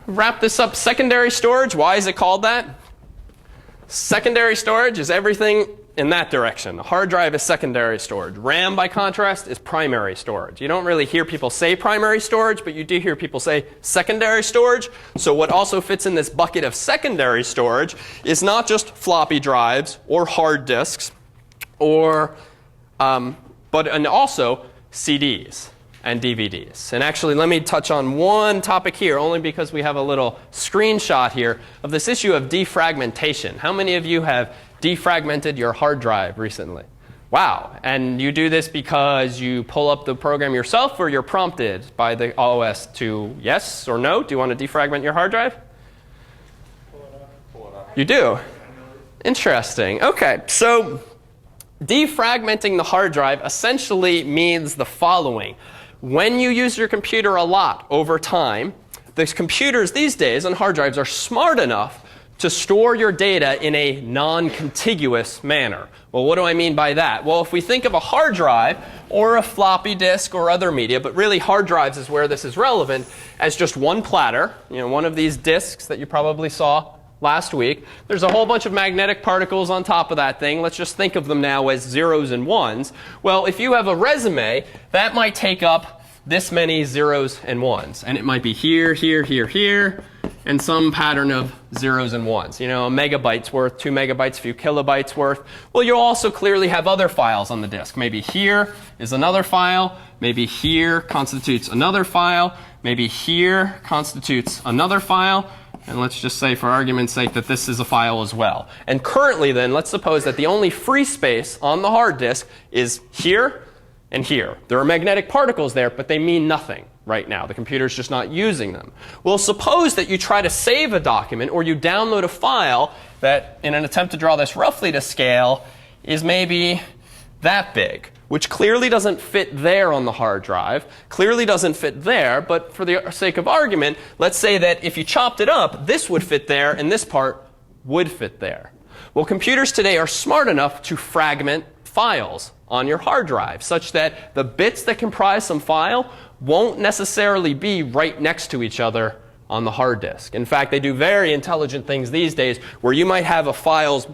wrap this up, secondary storage, why is it called that? Secondary storage is everything in that direction. A hard drive is secondary storage. RAM, by contrast, is primary storage. You don't really hear people say primary storage, but you do hear people say secondary storage. So what also fits in this bucket of secondary storage is not just floppy drives or hard disks, but also CDs and DVDs. And actually, let me touch on one topic here, only because we have a little screenshot here of this issue of defragmentation. How many of you have defragmented your hard drive recently? Wow. And you do this because you pull up the program yourself, or you're prompted by the OS to yes or no? Do you want to defragment your hard drive?
Pull it up.
You do? Interesting. OK, so defragmenting the hard drive essentially means the following. When you use your computer a lot over time, the computers these days on hard drives are smart enough to store your data in a non-contiguous manner. Well, what do I mean by that? Well, if we think of a hard drive or a floppy disk or other media, but really hard drives is where this is relevant, as just one platter, one of these disks that you probably saw last week. There's a whole bunch of magnetic particles on top of that thing. Let's just think of them now as zeros and ones. Well, if you have a resume, that might take up this many zeros and ones. And it might be here, here, here, here, and some pattern of zeros and ones. A megabyte's worth, 2 megabytes, a few kilobytes worth. Well, you'll also clearly have other files on the disk. Maybe here is another file. Maybe here constitutes another file. Maybe here constitutes another file. And let's just say, for argument's sake, that this is a file as well. And currently, then, let's suppose that the only free space on the hard disk is here and here. There are magnetic particles there, but they mean nothing right now. The computer's just not using them. Well, suppose that you try to save a document, or you download a file that, in an attempt to draw this roughly to scale, is maybe that big, which clearly doesn't fit there on the hard drive, clearly doesn't fit there, but for the sake of argument, let's say that if you chopped it up, this would fit there, and this part would fit there. Well, computers today are smart enough to fragment files on your hard drive, such that the bits that comprise some file won't necessarily be right next to each other on the hard disk. In fact, they do very intelligent things these days, where you might have a file's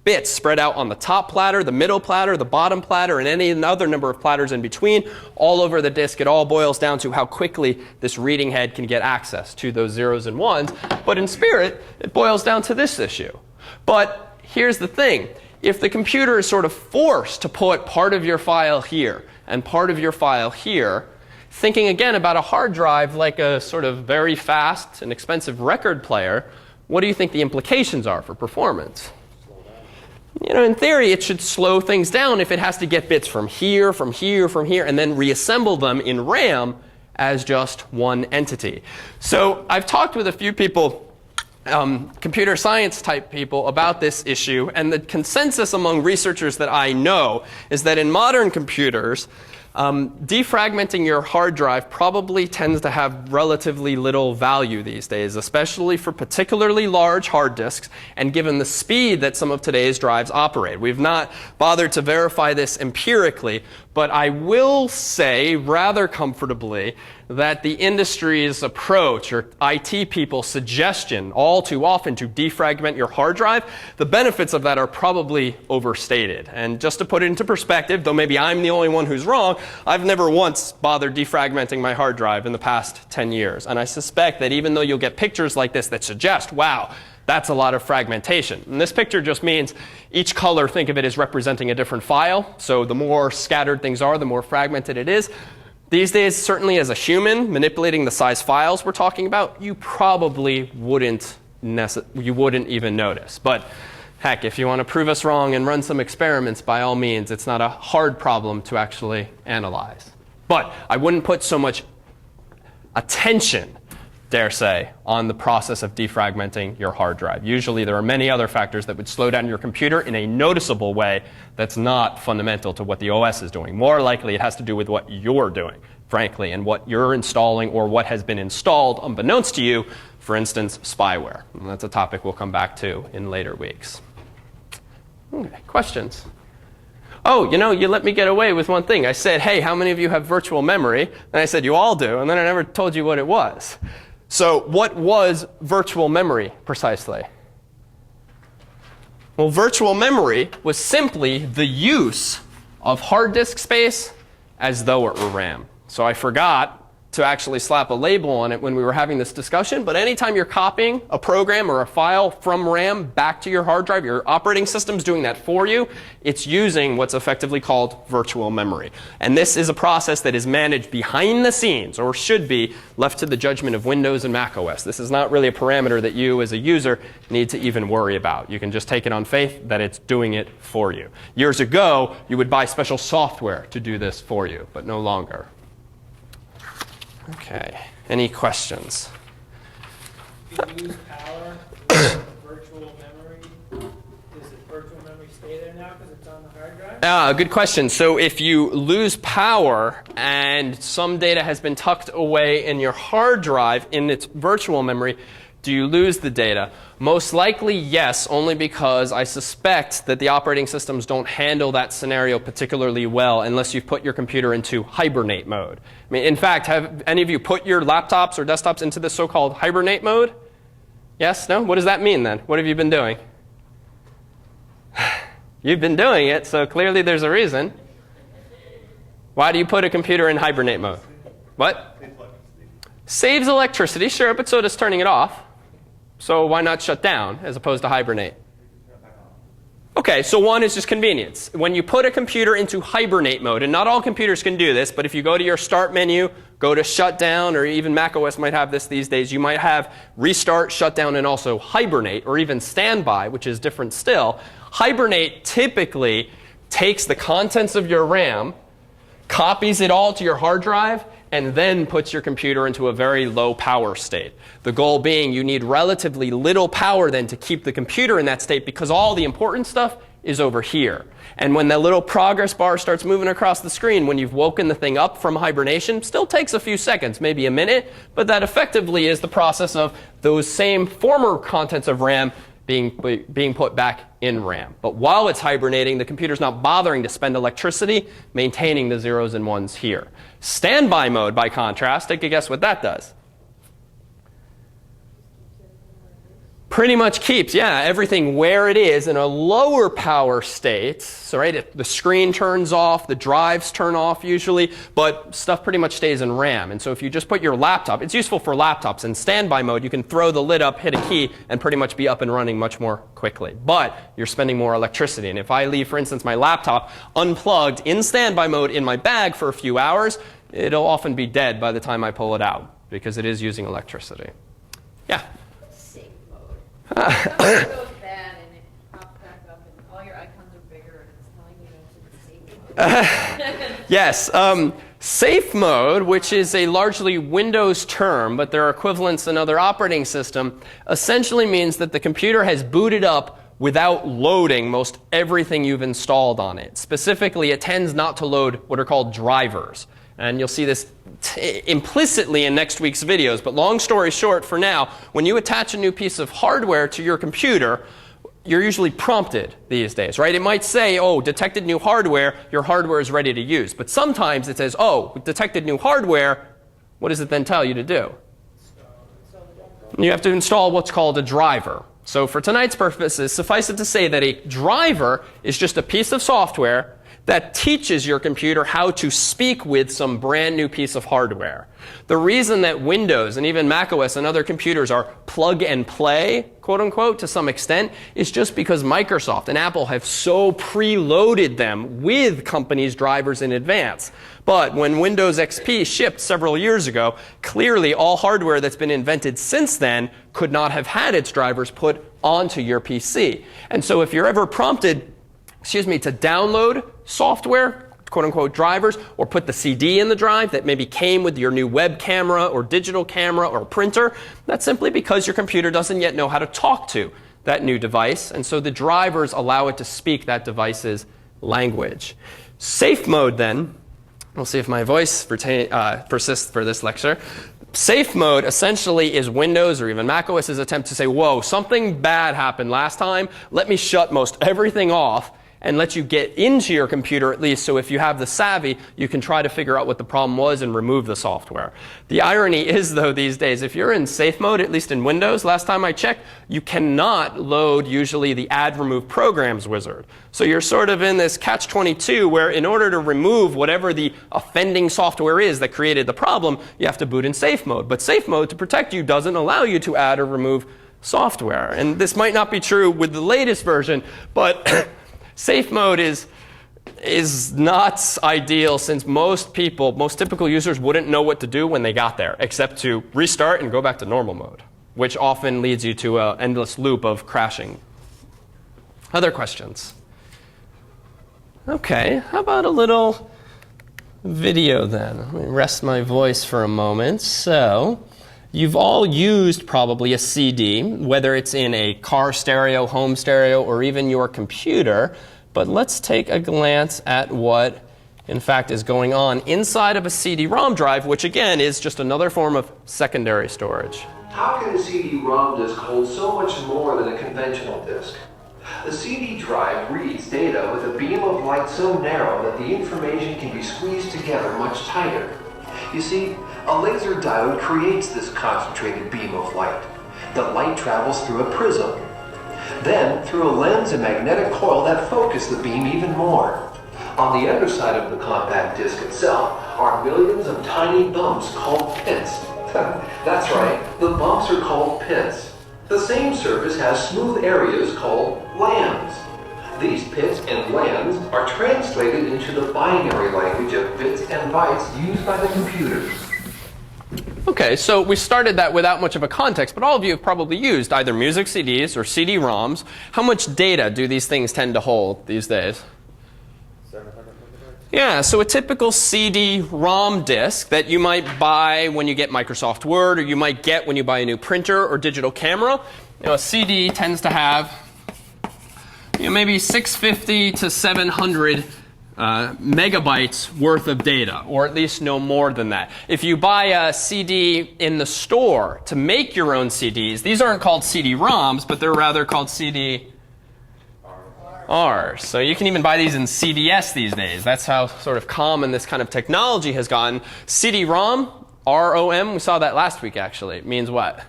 bits spread out on the top platter, the middle platter, the bottom platter, and any other number of platters in between, all over the disk. It all boils down to how quickly this reading head can get access to those zeros and ones. But in spirit, it boils down to this issue. But here's the thing. If the computer is sort of forced to put part of your file here and part of your file here, thinking again about a hard drive like a sort of very fast and expensive record player, what do you think the implications are for performance? In theory, it should slow things down if it has to get bits from here, from here, from here, and then reassemble them in RAM as just one entity. So I've talked with a few people, computer science type people, about this issue, and the consensus among researchers that I know is that in modern computers, Defragmenting your hard drive probably tends to have relatively little value these days, especially for particularly large hard disks and given the speed that some of today's drives operate. We've not bothered to verify this empirically, but I will say rather comfortably that the industry's approach, or IT people's suggestion all too often to defragment your hard drive, the benefits of that are probably overstated. And just to put it into perspective, though maybe I'm the only one who's wrong, I've never once bothered defragmenting my hard drive in the past 10 years. And I suspect that even though you'll get pictures like this that suggest, wow, that's a lot of fragmentation. And this picture just means each color, think of it as representing a different file. So the more scattered things are, the more fragmented it is. These days, certainly as a human, manipulating the size files we're talking about, you probably wouldn't even notice. But heck, if you want to prove us wrong and run some experiments, by all means, it's not a hard problem to actually analyze. But I wouldn't put so much attention, dare say, on the process of defragmenting your hard drive. Usually there are many other factors that would slow down your computer in a noticeable way that's not fundamental to what the OS is doing. More likely it has to do with what you're doing, frankly, and what you're installing or what has been installed unbeknownst to you, for instance, spyware. And that's a topic we'll come back to in later weeks. Okay, questions? Oh, you know, you let me get away with one thing. I said, hey, how many of you have virtual memory? And I said, you all do. And then I never told you what it was. So what was virtual memory precisely? Well, virtual memory was simply the use of hard disk space as though it were RAM. So I forgot to actually slap a label on it when we were having this discussion, but anytime you're copying a program or a file from RAM back to your hard drive, your operating system's doing that for you, it's using what's effectively called virtual memory. And this is a process that is managed behind the scenes, or should be left to the judgment of Windows and Mac OS. This is not really a parameter that you as a user need to even worry about. You can just take it on faith that it's doing it for you. Years ago, you would buy special software to do this for you, but no longer. Okay, any questions?
If you use power with virtual memory, does the virtual memory stay there now because it's on the hard drive?
Good question. So if you lose power and some data has been tucked away in your hard drive in its virtual memory, do you lose the data? Most likely, yes, only because I suspect that the operating systems don't handle that scenario particularly well unless you've put your computer into Hibernate mode. I mean, in fact, have any of you put your laptops or desktops into this so-called Hibernate mode? Yes? No? What does that mean then? What have you been doing? You've been doing it, so clearly there's a reason. Why do you put a computer in Hibernate mode? What? Saves electricity, sure, but so does turning it off. So why not shut down as opposed to hibernate? Okay, so one is just convenience. When you put a computer into hibernate mode, and not all computers can do this, but if you go to your start menu, go to shutdown, or even Mac OS might have this these days, you might have restart, shutdown, and also hibernate, or even standby, which is different still. Hibernate typically takes the contents of your RAM, copies it all to your hard drive, and then puts your computer into a very low power state. The goal being you need relatively little power then to keep the computer in that state because all the important stuff is over here. And when that little progress bar starts moving across the screen, when you've woken the thing up from hibernation, still takes a few seconds, maybe a minute, but that effectively is the process of those same former contents of RAM being put back in RAM. But while it's hibernating, the computer's not bothering to spend electricity maintaining the zeros and ones here. Standby mode, by contrast, take a guess what that does. Pretty much keeps, yeah, everything where it is in a lower power state. So right, the screen turns off, the drives turn off usually, but stuff pretty much stays in RAM. And so if you just put your laptop, it's useful for laptops. In standby mode, you can throw the lid up, hit a key, and pretty much be up and running much more quickly. But you're spending more electricity. And if I leave, for instance, my laptop unplugged in standby mode in my bag for a few hours, it'll often be dead by the time I pull it out because it is using electricity. Yeah?
It goes bad and it pops back up and all your icons are bigger and it's telling you to safe mode.
Yes. Safe mode, which is a largely Windows term, but there are equivalents in other operating systems, essentially means that the computer has booted up without loading most everything you've installed on it. Specifically, it tends not to load what are called drivers. And you'll see this implicitly in next week's videos. But long story short, for now, when you attach a new piece of hardware to your computer, you're usually prompted these days, right? It might say, oh, detected new hardware, your hardware is ready to use. But sometimes it says, oh, detected new hardware. What does it then tell you to do? You have to install what's called a driver. So for tonight's purposes, suffice it to say that a driver is just a piece of software that teaches your computer how to speak with some brand new piece of hardware. The reason that Windows and even macOS and other computers are plug and play, quote unquote, to some extent, is just because Microsoft and Apple have so preloaded them with companies' drivers in advance. But when Windows XP shipped several years ago, clearly all hardware that's been invented since then could not have had its drivers put onto your PC. And so if you're ever prompted, to download software, quote unquote drivers, or put the CD in the drive that maybe came with your new web camera or digital camera or printer, that's simply because your computer doesn't yet know how to talk to that new device. And so the drivers allow it to speak that device's language. Safe mode then, we'll see if my voice persists for this lecture. Safe mode essentially is Windows or even macOS's attempt to say, whoa, something bad happened last time. Let me shut most everything off and let you get into your computer at least, so if you have the savvy, you can try to figure out what the problem was and remove the software. The irony is, though, these days, if you're in safe mode, at least in Windows, last time I checked, you cannot load usually the add remove programs wizard. So you're sort of in this catch-22 where in order to remove whatever the offending software is that created the problem, you have to boot in safe mode. But safe mode, to protect you, doesn't allow you to add or remove software. And this might not be true with the latest version, but safe mode is not ideal, since most typical users wouldn't know what to do when they got there, except to restart and go back to normal mode, which often leads you to an endless loop of crashing. Other questions? OK, how about a little video then? Let me rest my voice for a moment. So you've all used probably a CD, whether it's in a car stereo, home stereo, or even your computer. But let's take a glance at what, in fact, is going on inside of a CD-ROM drive, which, again, is just another form of secondary storage.
How can a CD-ROM disk hold so much more than a conventional disk? The CD drive reads data with a beam of light so narrow that the information can be squeezed together much tighter. You see, a laser diode creates this concentrated beam of light. The light travels through a prism, then through a lens and magnetic coil that focus the beam even more. On the underside of the compact disc itself are millions of tiny bumps called pits. That's right, the bumps are called pits. The same surface has smooth areas called lands. These pits and lands are translated into the binary language of bits and bytes used by the computers.
OK, so we started that without much of a context, but all of you have probably used either music CDs or CD-ROMs. How much data do these things tend to hold these days?
700 megabytes.
Yeah, so a typical CD-ROM disk that you might buy when you get Microsoft Word, or you might get when you buy a new printer or digital camera. A CD tends to have maybe 650 to 700 megabytes worth of data, or at least no more than that. If you buy a CD in the store to make your own CDs, these aren't called CD-ROMs, but they're rather called CD-Rs. So you can even buy these in CDS these days. That's how sort of common this kind of technology has gotten. CD-ROM, R-O-M, we saw that last week actually. It means what?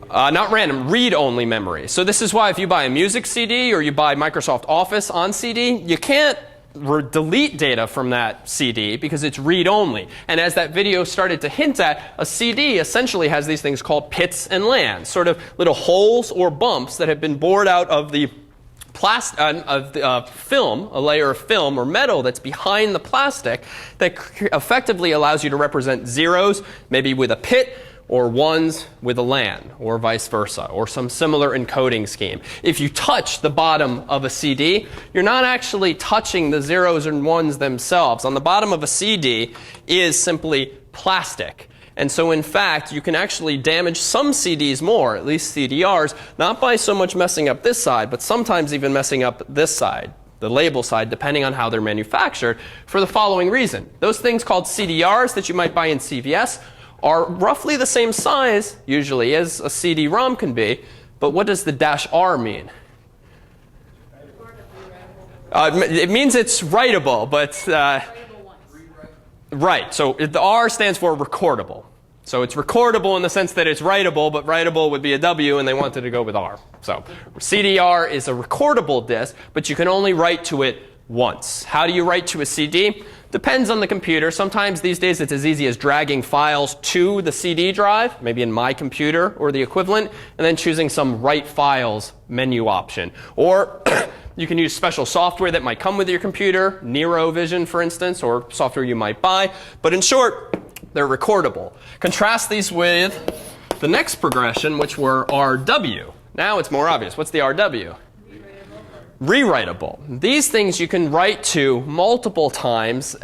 Not random, read-only memory. So this is why if you buy a music CD or you buy Microsoft Office on CD, you can't delete data from that CD because it's read-only. And as that video started to hint at, a CD essentially has these things called pits and lands, sort of little holes or bumps that have been bored out of the film, a layer of film or metal that's behind the plastic that effectively allows you to represent zeros, maybe with a pit, or ones with a LAN, or vice versa, or some similar encoding scheme. If you touch the bottom of a CD, you're not actually touching the zeros and ones themselves. On the bottom of a CD is simply plastic. And so in fact, you can actually damage some CDs more, at least CDRs, not by so much messing up this side, but sometimes even messing up this side, the label side, depending on how they're manufactured, for the following reason. Those things called CDRs that you might buy in CVS are roughly the same size, usually, as a CD-ROM can be. But what does the -R mean? It means it's writable, but right. So the R stands for recordable. So it's recordable in the sense that it's writable, but writable would be a W, and they wanted to go with R. So CDR is a recordable disk, but you can only write to it once. How do you write to a CD? Depends on the computer. Sometimes these days it's as easy as dragging files to the CD drive, maybe in My Computer or the equivalent, and then choosing some Write Files menu option. Or you can use special software that might come with your computer, Nero Vision, for instance, or software you might buy. But in short, they're recordable. Contrast these with the next progression, which were RW. Now it's more obvious. What's the RW? Rewritable. These things you can write to multiple times,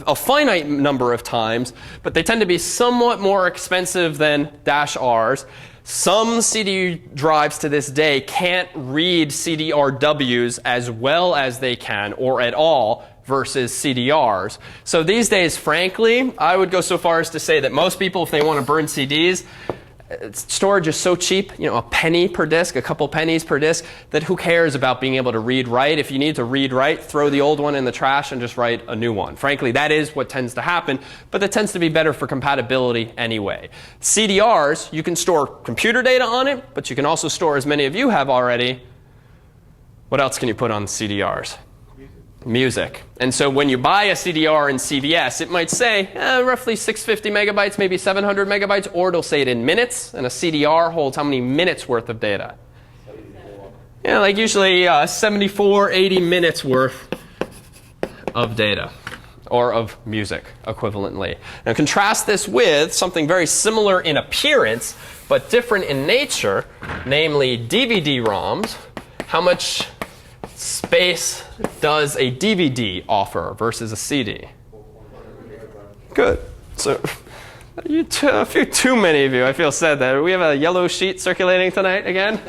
a finite number of times, but they tend to be somewhat more expensive than -Rs. Some CD drives to this day can't read CDRWs as well as they can, or at all, versus CDRs. So these days, frankly, I would go so far as to say that most people, if they want to burn CDs, storage is so cheap, a penny per disk, a couple pennies per disk, that who cares about being able to read-write? If you need to read-write, throw the old one in the trash and just write a new one. Frankly, that is what tends to happen, but that tends to be better for compatibility anyway. CDRs, you can store computer data on it, but you can also store, as many of you have already, what else can you put on CDRs? Music. And so when you buy a CDR in CVS, it might say roughly 650 megabytes, maybe 700 megabytes, or it'll say it in minutes, and a CDR holds how many minutes worth of data? Yeah, like usually 74, 80 minutes worth of data, or of music, equivalently. Now contrast this with something very similar in appearance, but different in nature, namely DVD-ROMs. How much space does a DVD offer versus a CD? Good. So a few too many of you, I feel, said that. We have a yellow sheet circulating tonight again.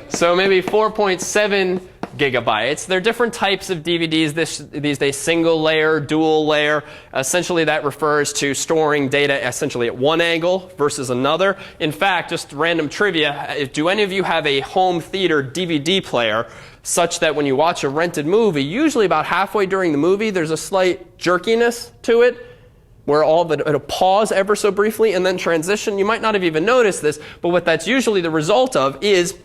So maybe 4.7 gigabytes. There are different types of DVDs these days, single layer, dual layer. Essentially that refers to storing data essentially at one angle versus another. In fact, just random trivia, do any of you have a home theater DVD player such that when you watch a rented movie, usually about halfway during the movie, there's a slight jerkiness to it, where it'll pause ever so briefly and then transition? You might not have even noticed this, but what that's usually the result of is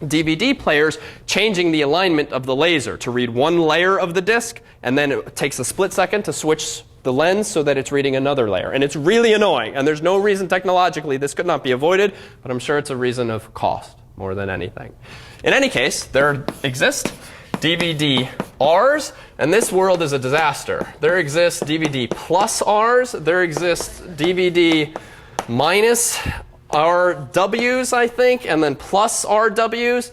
DVD players changing the alignment of the laser to read one layer of the disk, and then it takes a split second to switch the lens so that it's reading another layer. And it's really annoying, and there's no reason technologically this could not be avoided, but I'm sure it's a reason of cost more than anything. In any case, there exist DVD-Rs, and this world is a disaster. There exists DVD plus Rs, there exists DVD minus RWs, I think, and then plus RWs.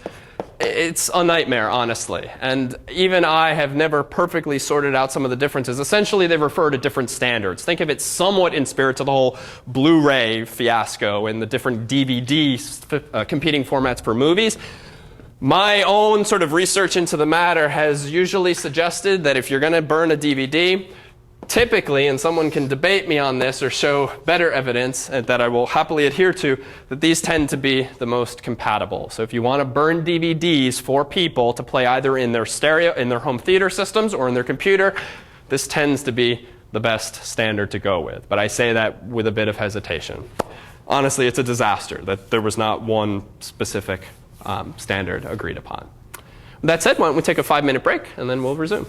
It's a nightmare, honestly. And even I have never perfectly sorted out some of the differences. Essentially, they refer to different standards. Think of it somewhat in spirit to the whole Blu-ray fiasco and the different DVD competing formats for movies. My own sort of research into the matter has usually suggested that if you're going to burn a DVD, typically, and someone can debate me on this or show better evidence that I will happily adhere to, that these tend to be the most compatible. So if you want to burn DVDs for people to play either in their stereo, in their home theater systems or in their computer, this tends to be the best standard to go with. But I say that with a bit of hesitation. Honestly, it's a disaster that there was not one specific standard agreed upon. With that said, why don't we take a 5-minute break and then we'll resume.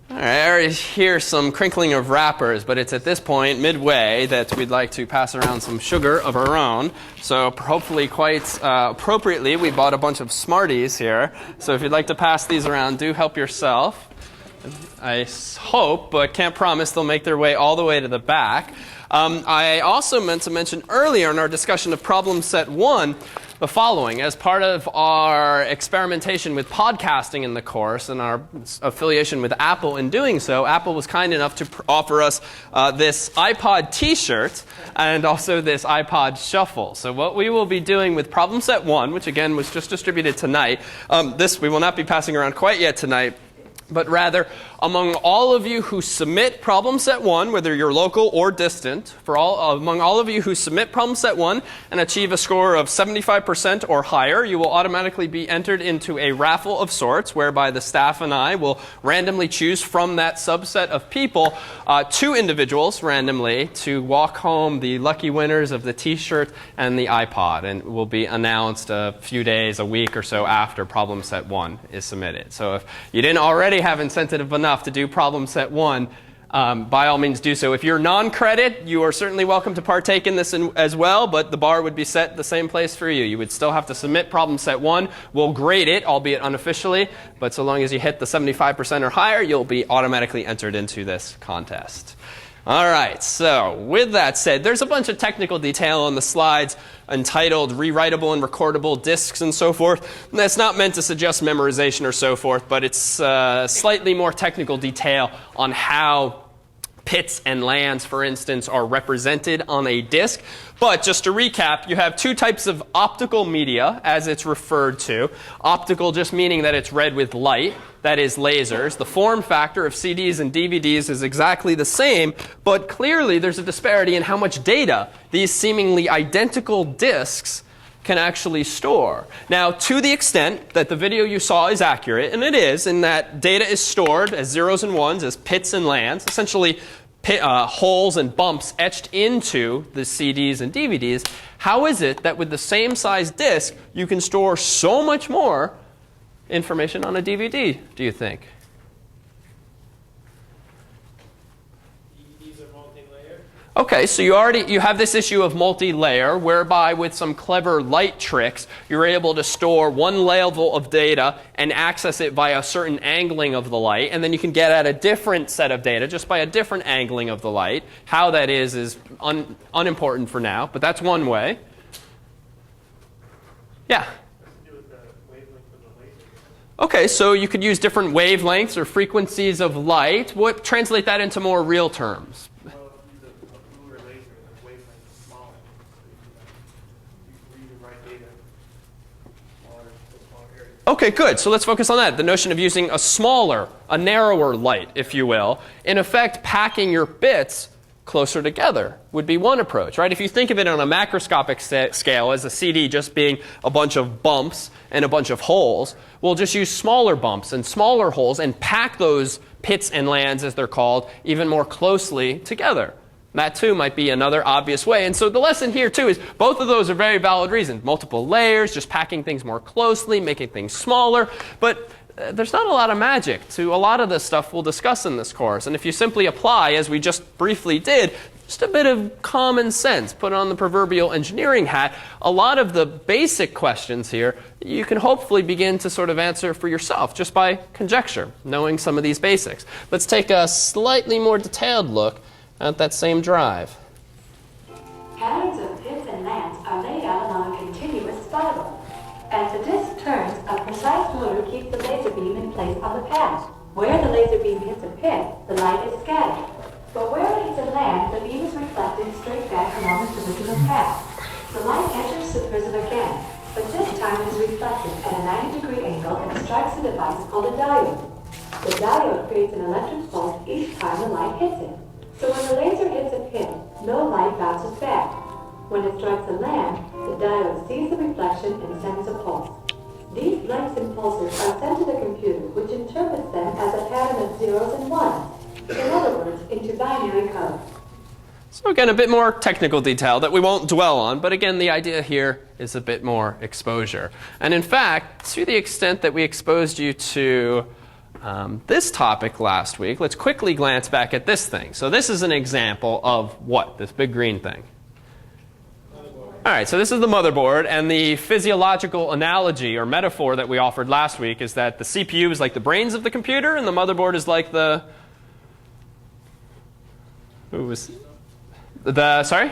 All right, I already hear some crinkling of wrappers, but it's at this point, midway, that we'd like to pass around some sugar of our own. So hopefully quite appropriately, we bought a bunch of Smarties here. So if you'd like to pass these around, do help yourself. I hope, but can't promise they'll make their way all the way to the back. I also meant to mention earlier in our discussion of problem set 1 the following. As part of our experimentation with podcasting in the course and our affiliation with Apple in doing so, Apple was kind enough to offer us this iPod t-shirt and also this iPod shuffle. So what we will be doing with problem set 1, which again was just distributed tonight, this we will not be passing around quite yet tonight, but rather among all of you who submit problem set 1, whether you're local or distant, among all of you who submit problem set 1 and achieve a score of 75% or higher, you will automatically be entered into a raffle of sorts, whereby the staff and I will randomly choose from that subset of people 2 individuals randomly to walk home the lucky winners of the t-shirt and the iPod, and will be announced a few days, a week or so after problem set 1 is submitted. So if you didn't already have incentive enough to do problem set 1, by all means do so. If you're non-credit, you are certainly welcome to partake in this as well, but the bar would be set the same place for you. You would still have to submit problem set 1. We'll grade it, albeit unofficially, but so long as you hit the 75% or higher, you'll be automatically entered into this contest. All right, so with that said, there's a bunch of technical detail on the slides entitled rewritable and recordable disks and so forth. And that's not meant to suggest memorization or so forth, but it's slightly more technical detail on how pits and lands, for instance, are represented on a disk. But just to recap, you have 2 types of optical media, as it's referred to. Optical just meaning that it's read with light, that is lasers. The form factor of CDs and DVDs is exactly the same, but clearly there's a disparity in how much data these seemingly identical disks can actually store. Now, to the extent that the video you saw is accurate, and it is, in that data is stored as zeros and ones, as pits and lands, essentially holes and bumps etched into the CDs and DVDs, how is it that with the same size disk, you can store so much more information on a DVD, do you think? Okay, so you have this issue of multi-layer, whereby with some clever light tricks, you're able to store one level of data and access it via a certain angling of the light, and then you can get at a different set of data just by a different angling of the light. How that is unimportant for now, but that's one way. Yeah? Okay, so you could use different wavelengths or frequencies of light. Translate that into more real terms. Okay, good. So let's focus on that. The notion of using a narrower light, if you will. In effect, packing your bits closer together would be one approach, right? If you think of it on a macroscopic scale as a CD just being a bunch of bumps and a bunch of holes, we'll just use smaller bumps and smaller holes and pack those pits and lands, as they're called, even more closely together. That, too, might be another obvious way. And so the lesson here, too, is both of those are very valid reasons. Multiple layers, just packing things more closely, making things smaller. But there's not a lot of magic to a lot of this stuff we'll discuss in this course. And if you simply apply, as we just briefly did, just a bit of common sense, put on the proverbial engineering hat, a lot of the basic questions here you can hopefully begin to sort of answer for yourself just by conjecture, knowing some of these basics. Let's take a slightly more detailed look at that same drive.
Patterns of pits and lands are laid out along a continuous spiral. As the disk turns, a precise motor keeps the laser beam in place on the path. Where the laser beam hits a pit, the light is scattered. But where it hits a land, the beam is reflected straight back along its original path. The light enters the prism again, but this time it is reflected at a 90-degree angle and strikes a device called a diode. The diode creates an electric pulse each time the light hits it. So when the laser hits a pit, no light bounces back. When it strikes a land, the diode sees the reflection and sends a pulse. These blanks and pulses are sent to the computer, which interprets them as a pattern of zeros and ones. In other words, into binary code.
So again, a bit more technical detail that we won't dwell on, but again, the idea here is a bit more exposure. And in fact, to the extent that we exposed you to this topic last week, let's quickly glance back at this thing. So this is an example of what? This big green thing. All right, so this is the motherboard, and the physiological analogy or metaphor that we offered last week is that the CPU is like the brains of the computer, and the motherboard is like the... Who was... Sorry?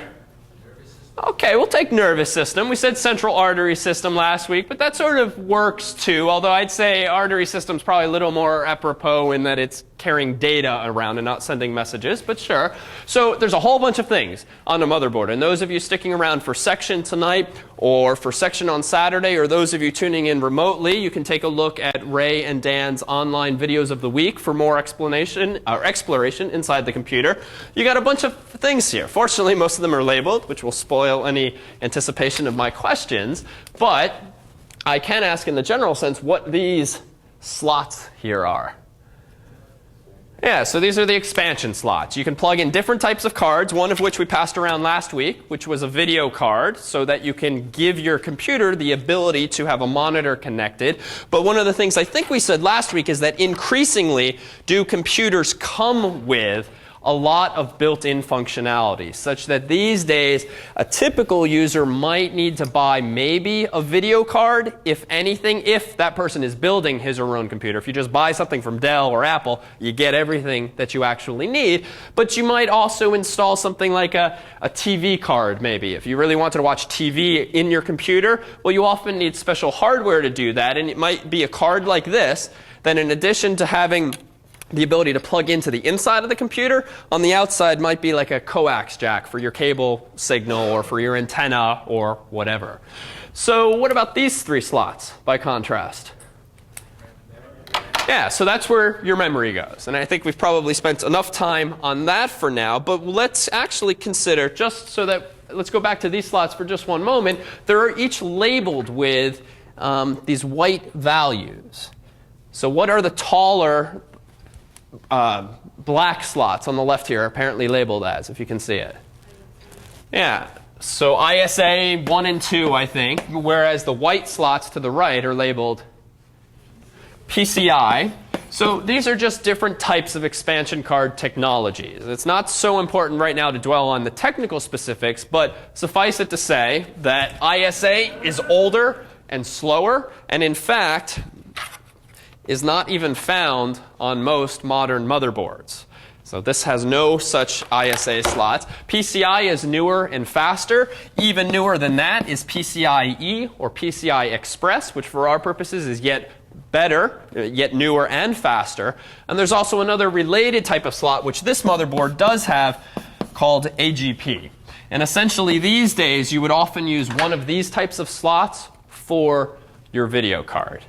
Okay, we'll take nervous system. We said central artery system last week, but that sort of works too, although I'd say artery system's probably a little more apropos in that it's carrying data around and not sending messages, but sure. So there's a whole bunch of things on the motherboard, and those of you sticking around for section tonight or for section on Saturday, or those of you tuning in remotely, you can take a look at Ray and Dan's online videos of the week for more explanation or exploration inside the computer. You got a bunch of things here. Fortunately, most of them are labeled, which will spoil any anticipation of my questions, but I can ask in the general sense what these slots here are. Yeah, so these are the expansion slots. You can plug in different types of cards, one of which we passed around last week, which was a video card, so that you can give your computer the ability to have a monitor connected. But one of the things I think we said last week is that increasingly do computers come with a lot of built-in functionality, such that these days a typical user might need to buy maybe a video card, if anything, if that person is building his or her own computer. If you just buy something from Dell or Apple, you get everything that you actually need. But you might also install something like a TV card, maybe. If you really wanted to watch TV in your computer, well, you often need special hardware to do that, and it might be a card like this, that in addition to having the ability to plug into the inside of the computer, on the outside might be like a coax jack for your cable signal or for your antenna or whatever. So what about these three slots by contrast? Yeah, so that's where your memory goes. And I think we've probably spent enough time on that for now, but let's actually consider, just so that, let's go back to these slots for just one moment. They're each labeled with these white values. So what are the taller black slots on the left here, apparently labeled as, if you can see it? Yeah, so ISA 1 and 2, I think, whereas the white slots to the right are labeled PCI. So these are just different types of expansion card technologies. It's not so important right now to dwell on the technical specifics, but suffice it to say that ISA is older and slower, and in fact is not even found on most modern motherboards. So this has no such ISA slots. PCI is newer and faster. Even newer than that is PCIe or PCI Express, which for our purposes is yet better, yet newer and faster. And there's also another related type of slot, which this motherboard does have, called AGP. And essentially these days you would often use one of these types of slots for your video card.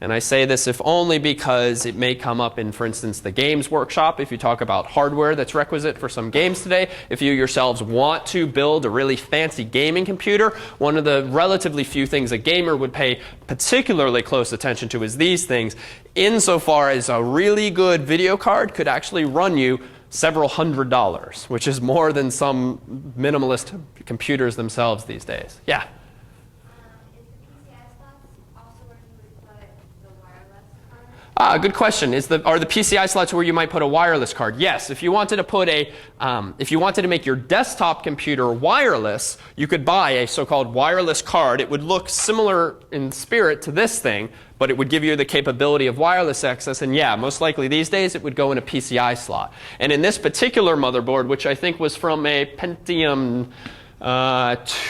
And I say this if only because it may come up in, for instance, the games workshop, if you talk about hardware that's requisite for some games today. If you yourselves want to build a really fancy gaming computer, one of the relatively few things a gamer would pay particularly close attention to is these things, insofar as a really good video card could actually run you several $100s, which is more than some minimalist computers themselves these days. Yeah? Good question. Are the PCI slots where you might put a wireless card? Yes. If you wanted to put if you wanted to make your desktop computer wireless, you could buy a so-called wireless card. It would look similar in spirit to this thing, but it would give you the capability of wireless access. And yeah, most likely these days it would go in a PCI slot. And in this particular motherboard, which I think was from a Pentium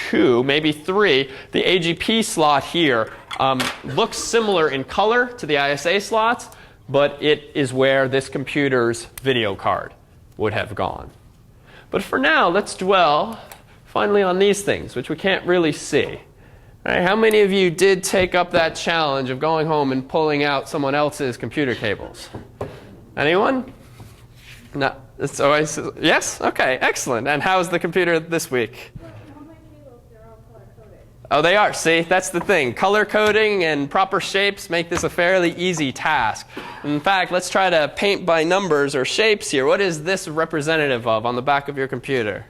2, maybe 3, the AGP slot here looks similar in color to the ISA slots, but it is where this computer's video card would have gone. But for now, let's dwell finally on these things, which we can't really see. Right, how many of you did take up that challenge of going home and pulling out someone else's computer cables? Anyone? No. It's always, yes? Okay, excellent. And how's the computer this week? Oh, they are. See, that's the thing. Color coding and proper shapes make this a fairly easy task. In fact, let's try to paint by numbers or shapes here. What is this representative of on the back of your computer?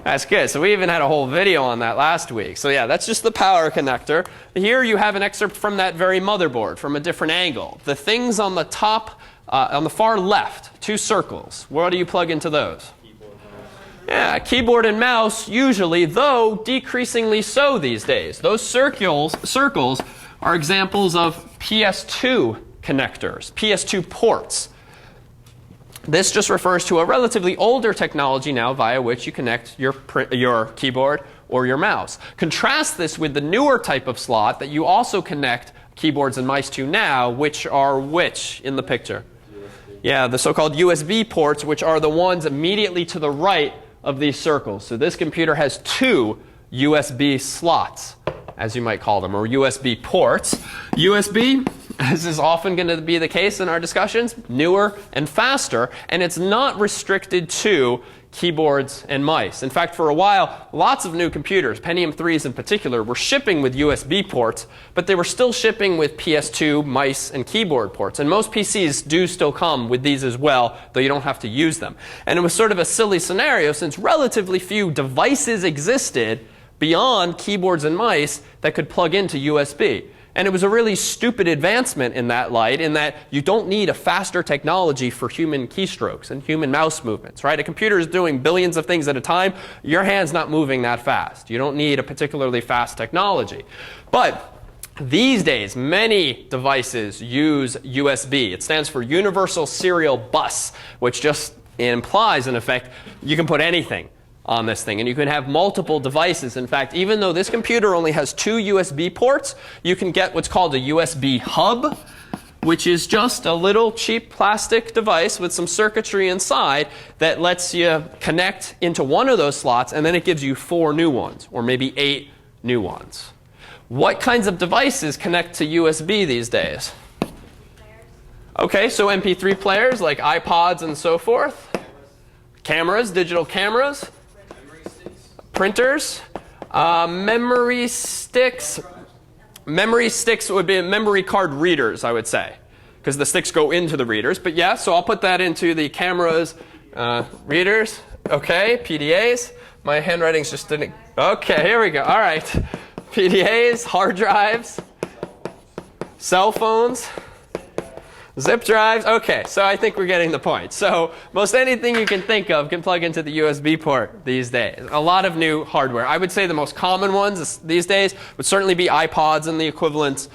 That's good. So we even had a whole video on that last week. So yeah, that's just the power connector. Here you have an excerpt from that very motherboard from a different angle. The things on the top, on the far left, 2 circles. What do you plug into those? Yeah, keyboard and mouse usually, though decreasingly so these days. Those circles are examples of PS2 connectors, PS2 ports. This just refers to a relatively older technology now via which you connect your keyboard or your mouse. Contrast this with the newer type of slot that you also connect keyboards and mice to now, which are which in the picture? Yeah, the so-called USB ports, which are the ones immediately to the right of these circles. So this computer has 2 USB slots, as you might call them, or USB ports. USB, as is often going to be the case in our discussions, newer and faster, and it's not restricted to keyboards and mice. In fact, for a while, lots of new computers, Pentium 3s in particular, were shipping with USB ports, but they were still shipping with PS2 mice and keyboard ports. And most PCs do still come with these as well, though you don't have to use them. And it was sort of a silly scenario since relatively few devices existed beyond keyboards and mice that could plug into USB. And it was a really stupid advancement in that light, in that you don't need a faster technology for human keystrokes and human mouse movements, right? A computer is doing billions of things at a time. Your hand's not moving that fast. You don't need a particularly fast technology. But these days, many devices use USB. It stands for Universal Serial Bus, which just implies, in effect, you can put anything on this thing, and you can have multiple devices. In fact, even though this computer only has 2 USB ports, you can get what's called a USB hub, which is just a little cheap plastic device with some circuitry inside that lets you connect into one of those slots, and then it gives you 4 new ones, or maybe 8 new ones. What kinds of devices connect to USB these days? Okay, so MP3 players like iPods and so forth. Cameras, digital cameras. Printers, memory sticks. Memory sticks would be memory card readers, I would say, because the sticks go into the readers. But yeah, so I'll put that into the cameras, readers. Okay, PDAs. My handwriting's just didn't. Okay, here we go. All right, PDAs, hard drives, cell phones. Zip drives. Okay, so I think we're getting the point. So most anything you can think of can plug into the USB port these days. A lot of new hardware. I would say the most common ones these days would certainly be iPods and the equivalents,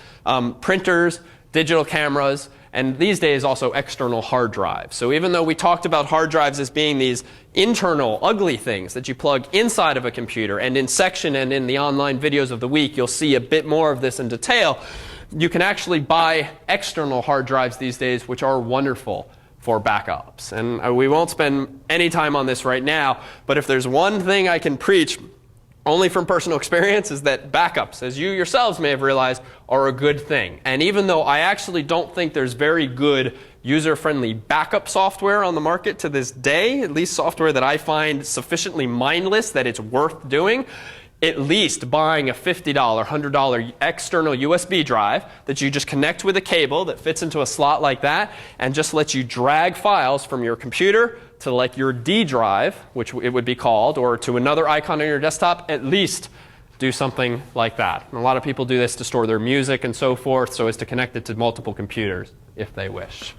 printers, digital cameras, and these days also external hard drives. So even though we talked about hard drives as being these internal, ugly things that you plug inside of a computer, and in section and in the online videos of the week, you'll see a bit more of this in detail. You can actually buy external hard drives these days, which are wonderful for backups. And we won't spend any time on this right now, but if there's one thing I can preach, only from personal experience, is that backups, as you yourselves may have realized, are a good thing. And even though I actually don't think there's very good user-friendly backup software on the market to this day, at least software that I find sufficiently mindless that it's worth doing, at least buying a $50, $100 external USB drive that you just connect with a cable that fits into a slot like that and just lets you drag files from your computer to like your D drive, which it would be called, or to another icon on your desktop, at least do something like that. And a lot of people do this to store their music and so forth, so as to connect it to multiple computers if they wish.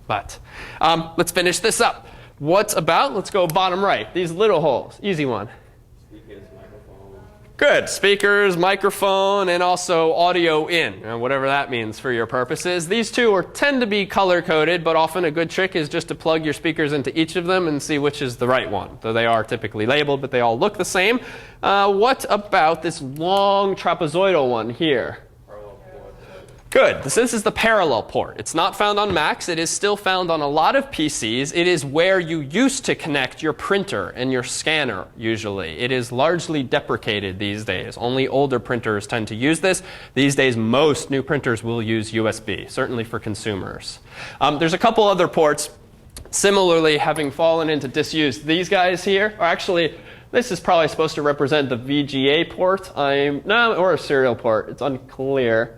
But let's finish this up. What about, let's go bottom right, these little holes. Easy one. Good. Speakers, microphone, and also audio in, whatever that means for your purposes. These two tend to be color-coded, but often a good trick is just to plug your speakers into each of them and see which is the right one. Though they are typically labeled, but they all look the same. What about this long trapezoidal one here? Good. This is the parallel port. It's not found on Macs. It is still found on a lot of PCs. It is where you used to connect your printer and your scanner, usually. It is largely deprecated these days. Only older printers tend to use this. These days, most new printers will use USB, certainly for consumers. There's a couple other ports, similarly having fallen into disuse. These guys here are actually, this is probably supposed to represent the VGA port. Or a serial port. It's unclear.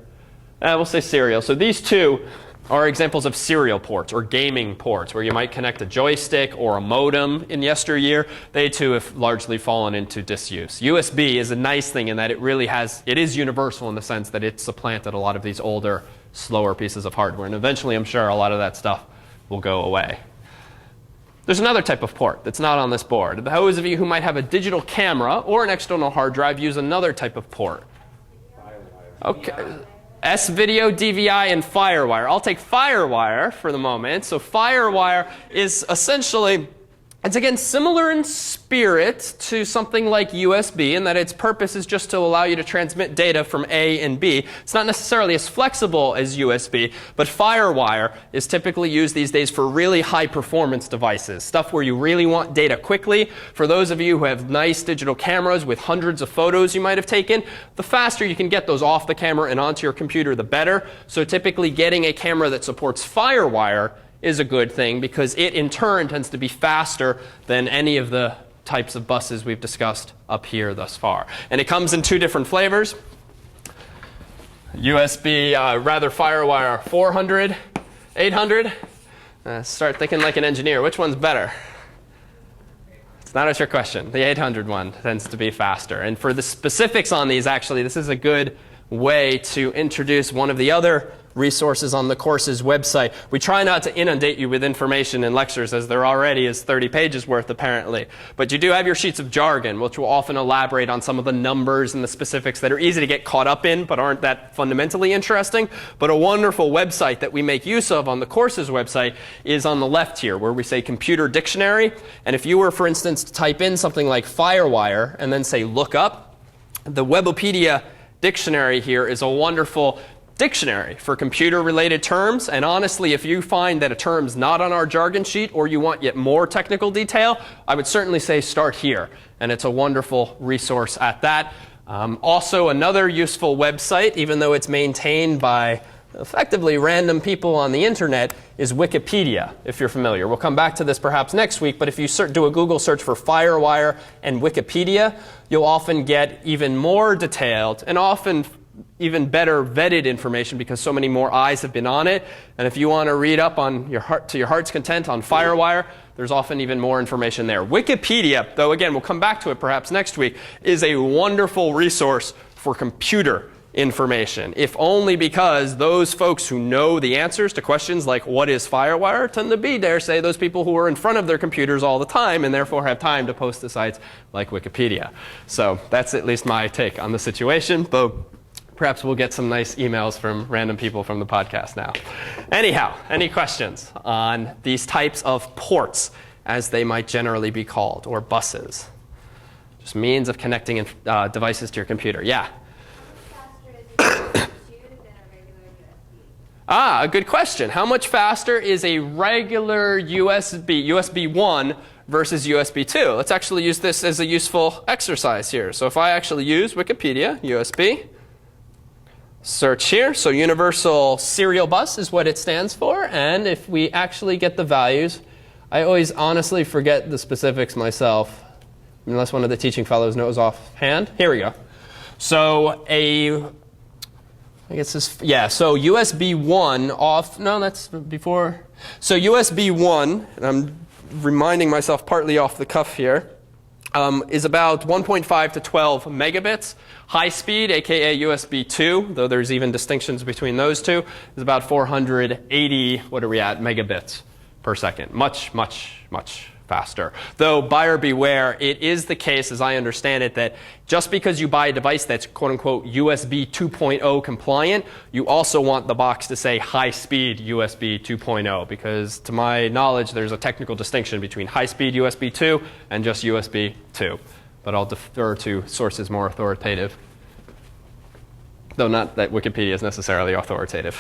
We'll say serial. So these two are examples of serial ports or gaming ports where you might connect a joystick or a modem in yesteryear. They too have largely fallen into disuse. USB is a nice thing in that it is universal in the sense that it supplanted a lot of these older, slower pieces of hardware. And eventually, I'm sure a lot of that stuff will go away. There's another type of port that's not on this board. Those of you who might have a digital camera or an external hard drive use another type of port. Okay. S-Video, DVI, and FireWire. I'll take FireWire for the moment. So FireWire is essentially, it's again similar in spirit to something like USB in that its purpose is just to allow you to transmit data from A and B. It's not necessarily as flexible as USB, but FireWire is typically used these days for really high performance devices, stuff where you really want data quickly. For those of you who have nice digital cameras with hundreds of photos you might have taken, the faster you can get those off the camera and onto your computer, the better. So typically getting a camera that supports FireWire is a good thing because it in turn tends to be faster than any of the types of buses we've discussed up here thus far. And it comes in two different flavors. USB, FireWire 400, 800. Start thinking like an engineer. Which one's better? It's not a trick question. The 800 one tends to be faster. And for the specifics on these, actually, this is a good way to introduce one of the other resources on the course's website. We try not to inundate you with information in lectures, as there already is 30 pages worth, apparently. But you do have your sheets of jargon, which will often elaborate on some of the numbers and the specifics that are easy to get caught up in, but aren't that fundamentally interesting. But a wonderful website that we make use of on the course's website is on the left here, where we say Computer Dictionary. And if you were, for instance, to type in something like FireWire and then say look up, the Webopedia dictionary here is a wonderful dictionary for computer-related terms. And honestly, if you find that a term's not on our jargon sheet or you want yet more technical detail, I would certainly say start here. And it's a wonderful resource at that. Also, another useful website, even though it's maintained by effectively random people on the internet, is Wikipedia, if you're familiar. We'll come back to this perhaps next week, but if you do a Google search for FireWire and Wikipedia, you'll often get even more detailed and often even better vetted information because so many more eyes have been on it. And if you want to read up on your heart's content on FireWire, there's often even more information there. Wikipedia, though again, we'll come back to it perhaps next week, is a wonderful resource for computer information, if only because those folks who know the answers to questions like what is FireWire tend to be, dare say, those people who are in front of their computers all the time and therefore have time to post to sites like Wikipedia. So that's at least my take on the situation, though perhaps we'll get some nice emails from random people from the podcast now. Anyhow, any questions on these types of ports, as they might generally be called, or buses? Just means of connecting devices to your computer. Yeah? A good question. How much faster is a regular USB 1 versus USB 2? Let's actually use this as a useful exercise here. So if I actually use Wikipedia, USB, search here. So Universal Serial Bus is what it stands for. And if we actually get the values, I always honestly forget the specifics myself, unless one of the teaching fellows knows offhand. Here we go. So I guess this, yeah, so USB 1 off, no, that's before. So USB 1, and I'm reminding myself partly off the cuff here, is about 1.5 to 12 megabits. High speed, aka USB 2, though there's even distinctions between those two, is about 480, what are we at, megabits per second. Much, much, much faster. Though buyer beware, it is the case, as I understand it, that just because you buy a device that's quote-unquote USB 2.0 compliant, you also want the box to say high-speed USB 2.0, because to my knowledge, there's a technical distinction between high-speed USB 2 and just USB 2. But I'll defer to sources more authoritative, though not that Wikipedia is necessarily authoritative,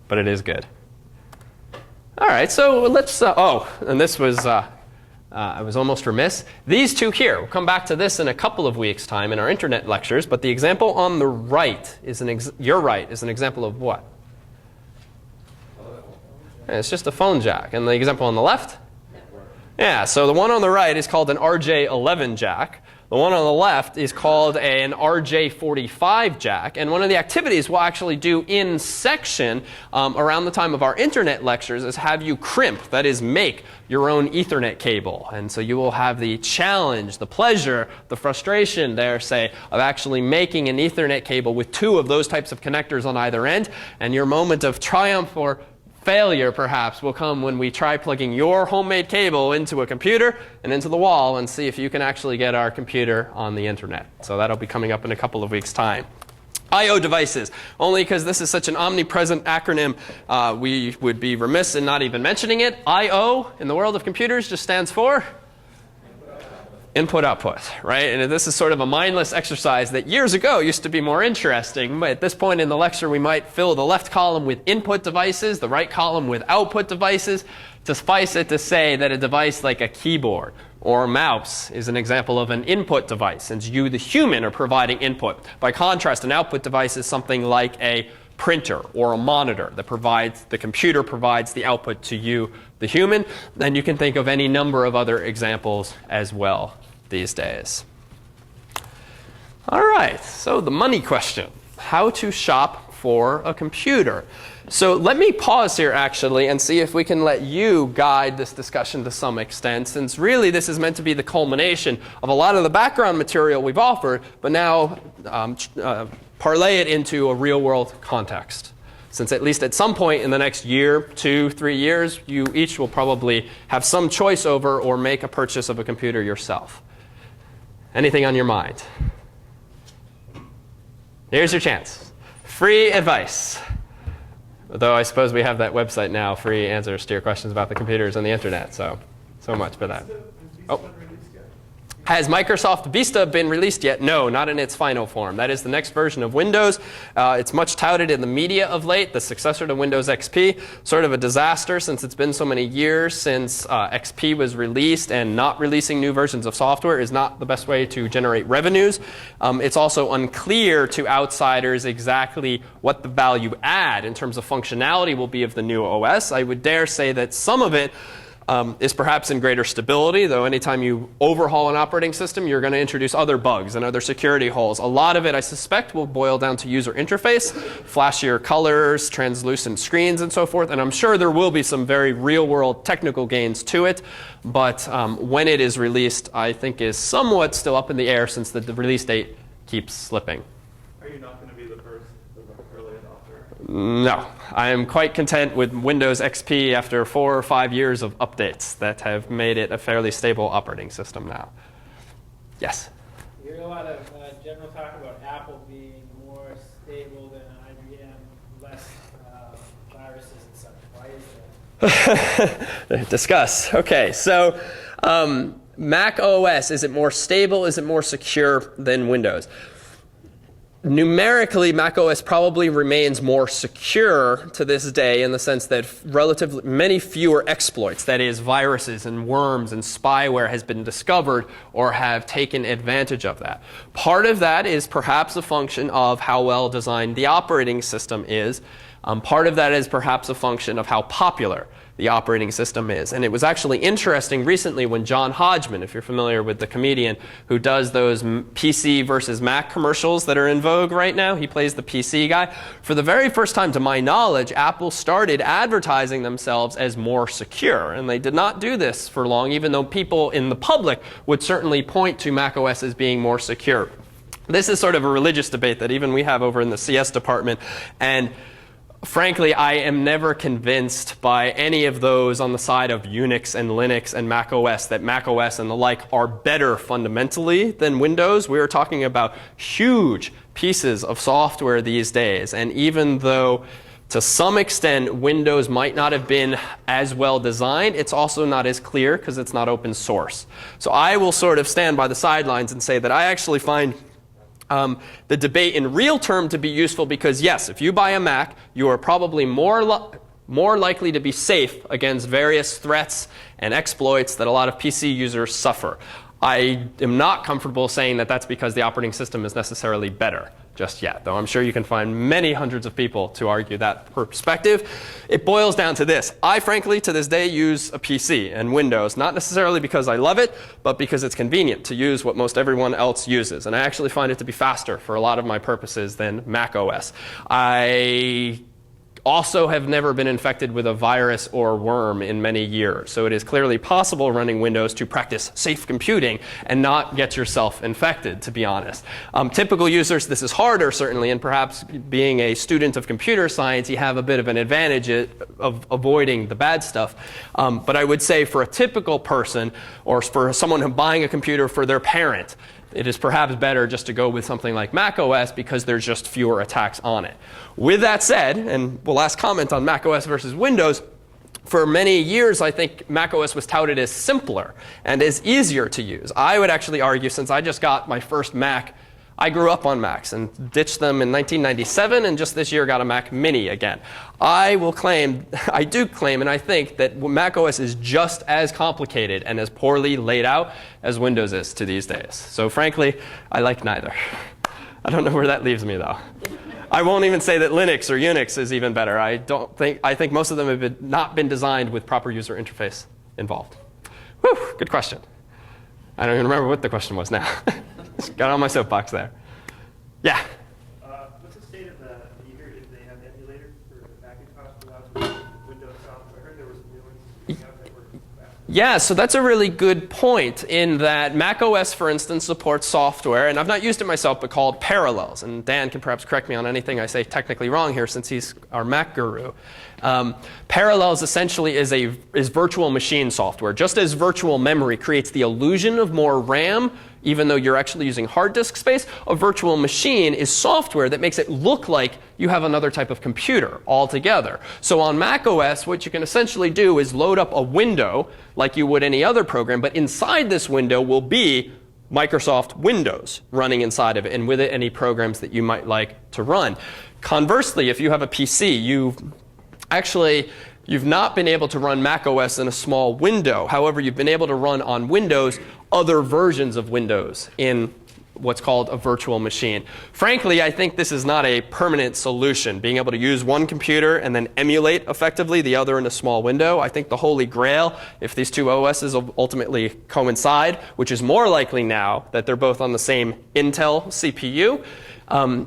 but it is good. All right, so let's, and this was, I was almost remiss. These two here, we'll come back to this in a couple of weeks' time in our internet lectures, but the example on the right is your right is an example of what? And it's just a phone jack. And the example on the left? Yeah, so the one on the right is called an RJ11 jack. The one on the left is called an RJ45 jack. And one of the activities we'll actually do in section around the time of our internet lectures is have you crimp, that is make your own Ethernet cable. And so you will have the challenge, the pleasure, the frustration, dare say, of actually making an Ethernet cable with two of those types of connectors on either end. And your moment of triumph or failure, perhaps, will come when we try plugging your homemade cable into a computer and into the wall and see if you can actually get our computer on the internet. So that'll be coming up in a couple of weeks' time. I/O devices, only because this is such an omnipresent acronym, we would be remiss in not even mentioning it. I/O in the world of computers just stands for input output, right? And this is sort of a mindless exercise that years ago used to be more interesting. But at this point in the lecture, we might fill the left column with input devices, the right column with output devices. Suffice it to say that a device like a keyboard or a mouse is an example of an input device, since you, the human, are providing input. By contrast, an output device is something like a printer or a monitor that provides, the computer provides the output to you, the human. And you can think of any number of other examples as well these days. All right, so the money question. How to shop for a computer. So let me pause here actually and see if we can let you guide this discussion to some extent, since really this is meant to be the culmination of a lot of the background material we've offered, but now parlay it into a real world context. Since at least at some point in the next year, 2, 3 years, you each will probably have some choice over or make a purchase of a computer yourself. Anything on your mind? Here's your chance. Free advice. Though I suppose we have that website now, free answers to your questions about the computers and the internet. So much for that. Oh. Has Microsoft Vista been released yet? No, not in its final form. That is the next version of Windows. It's much touted in the media of late, the successor to Windows XP. Sort of a disaster since it's been so many years since XP was released, and not releasing new versions of software is not the best way to generate revenues. It's also unclear to outsiders exactly what the value add in terms of functionality will be of the new OS. I would dare say that some of it is perhaps in greater stability, though anytime you overhaul an operating system, you're going to introduce other bugs and other security holes. A lot of it, I suspect, will boil down to user interface, flashier colors, translucent screens, and so forth. And I'm sure there will be some very real-world technical gains to it. But when it is released, I think is somewhat still up in the air since the release date keeps slipping.
Are you not going to be the first early adopter?
No. I am quite content with Windows XP after 4 or 5 years of updates that have made it a fairly stable operating system now. Yes?
You hear a lot of general talk about Apple being more stable than IBM, less viruses and such. Why is that?
Discuss. Okay, so Mac OS, is it more stable? Is it more secure than Windows? Numerically, macOS probably remains more secure to this day in the sense that relatively many fewer exploits, that is, viruses and worms and spyware, has been discovered or have taken advantage of that. Part of that is perhaps a function of how well designed the operating system is. Part of that is perhaps a function of how popular the operating system is. And it was actually interesting recently when John Hodgman, if you're familiar with the comedian who does those PC versus Mac commercials that are in vogue right now, he plays the PC guy. For the very first time, to my knowledge, Apple started advertising themselves as more secure. And they did not do this for long, even though people in the public would certainly point to macOS as being more secure. This is sort of a religious debate that even we have over in the CS department. And frankly, I am never convinced by any of those on the side of Unix and Linux and Mac OS that Mac OS and the like are better fundamentally than Windows. We are talking about huge pieces of software these days. And even though to some extent Windows might not have been as well designed, it's also not as clear because it's not open source. So I will sort of stand by the sidelines and say that I actually find the debate in real term to be useful because, yes, if you buy a Mac, you are probably more likely to be safe against various threats and exploits that a lot of PC users suffer. I am not comfortable saying that that's because the operating system is necessarily better just yet, though I'm sure you can find many hundreds of people to argue that perspective. It boils down to this. I, frankly, to this day, use a PC and Windows, not necessarily because I love it, but because it's convenient to use what most everyone else uses. And I actually find it to be faster for a lot of my purposes than Mac OS. I also have never been infected with a virus or worm in many years. So it is clearly possible running Windows to practice safe computing and not get yourself infected, to be honest. Typical users, this is harder certainly, and perhaps being a student of computer science, you have a bit of an advantage of avoiding the bad stuff. But I would say for a typical person, or for someone who's buying a computer for their parent, it is perhaps better just to go with something like Mac OS because there's just fewer attacks on it. With that said, and we'll last comment on Mac OS versus Windows, for many years I think Mac OS was touted as simpler and as easier to use. I would actually argue, since I just got my first Mac, I grew up on Macs and ditched them in 1997 and just this year got a Mac Mini again. I do claim, and I think that Mac OS is just as complicated and as poorly laid out as Windows is to these days. So frankly, I like neither. I don't know where that leaves me though. I won't even say that Linux or Unix is even better. I think most of them have not been designed with proper user interface involved. Whew, good question. I don't even remember what the question was now. Got on my soapbox there. Yeah?
What's the state of the Eager if they have an emulator for Macintosh without Windows software? I heard there was new ones coming out that were fast.
Yeah, so that's a really good point in that Mac OS, for instance, supports software, and I've not used it myself, but called Peripherals. And Dan can perhaps correct me on anything I say technically wrong here since he's our Mac guru. Peripherals essentially is virtual machine software. Just as virtual memory creates the illusion of more RAM, even though you're actually using hard disk space, a virtual machine is software that makes it look like you have another type of computer altogether. So on Mac OS, what you can essentially do is load up a window like you would any other program, but inside this window will be Microsoft Windows running inside of it, and with it any programs that you might like to run. Conversely, if you have a PC, you've not been able to run Mac OS in a small window. However, you've been able to run on Windows other versions of Windows in what's called a virtual machine. Frankly, I think this is not a permanent solution, being able to use one computer and then emulate effectively the other in a small window. I think the holy grail, if these two OSs ultimately coincide, which is more likely now that they're both on the same Intel CPU,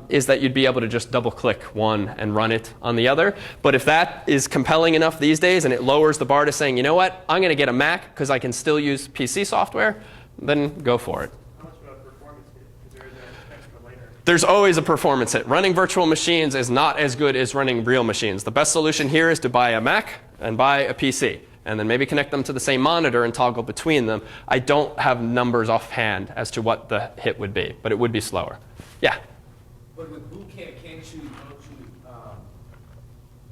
is that you'd be able to just double-click one and run it on the other. But if that is compelling enough these days and it lowers the bar to saying, you know what, I'm going to get a Mac because I can still use PC software, then go for it.
How much of a performance hit? Is there an extra layer?
There's always a performance hit. Running virtual machines is not as good as running real machines. The best solution here is to buy a Mac and buy a PC, and then maybe connect them to the same monitor and toggle between them. I don't have numbers offhand as to what the hit would be, but it would be slower. Yeah?
But with boot camp, don't you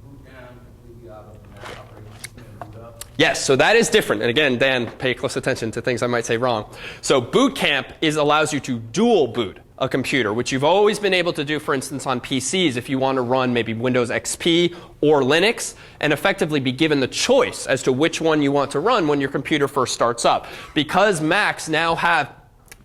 boot down completely out of the Mac operating system and boot up?
Yes, so that is different. And again, Dan, pay close attention to things I might say wrong. So boot camp allows you to dual boot a computer, which you've always been able to do, for instance, on PCs if you want to run maybe Windows XP or Linux, and effectively be given the choice as to which one you want to run when your computer first starts up. Because Macs now have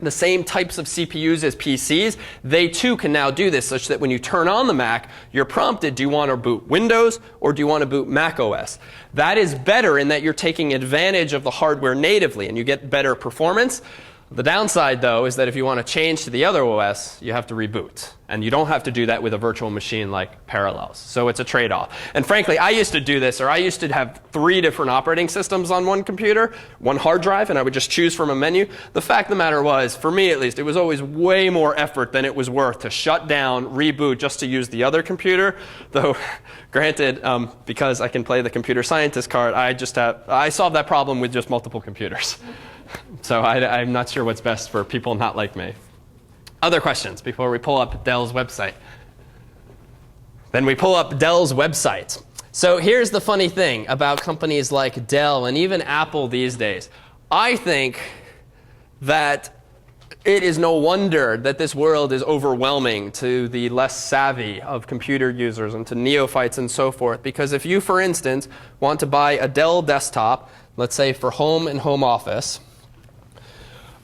the same types of CPUs as PCs, they too can now do this, such that when you turn on the Mac, you're prompted, do you want to boot Windows or do you want to boot Mac OS? That is better in that you're taking advantage of the hardware natively and you get better performance. The downside, though, is that if you want to change to the other OS, you have to reboot. And you don't have to do that with a virtual machine like Parallels. So it's a trade-off. And frankly, I used to do this, or I used to have 3 different operating systems on one computer, one hard drive, and I would just choose from a menu. The fact of the matter was, for me at least, it was always way more effort than it was worth to shut down, reboot, just to use the other computer. Though, granted, because I can play the computer scientist card, I solved that problem with just multiple computers. So I'm not sure what's best for people not like me. Other questions before we pull up Dell's website? Then we pull up Dell's website. So here's the funny thing about companies like Dell and even Apple these days. I think that it is no wonder that this world is overwhelming to the less savvy of computer users and to neophytes and so forth. Because if you, for instance, want to buy a Dell desktop, let's say for home and home office,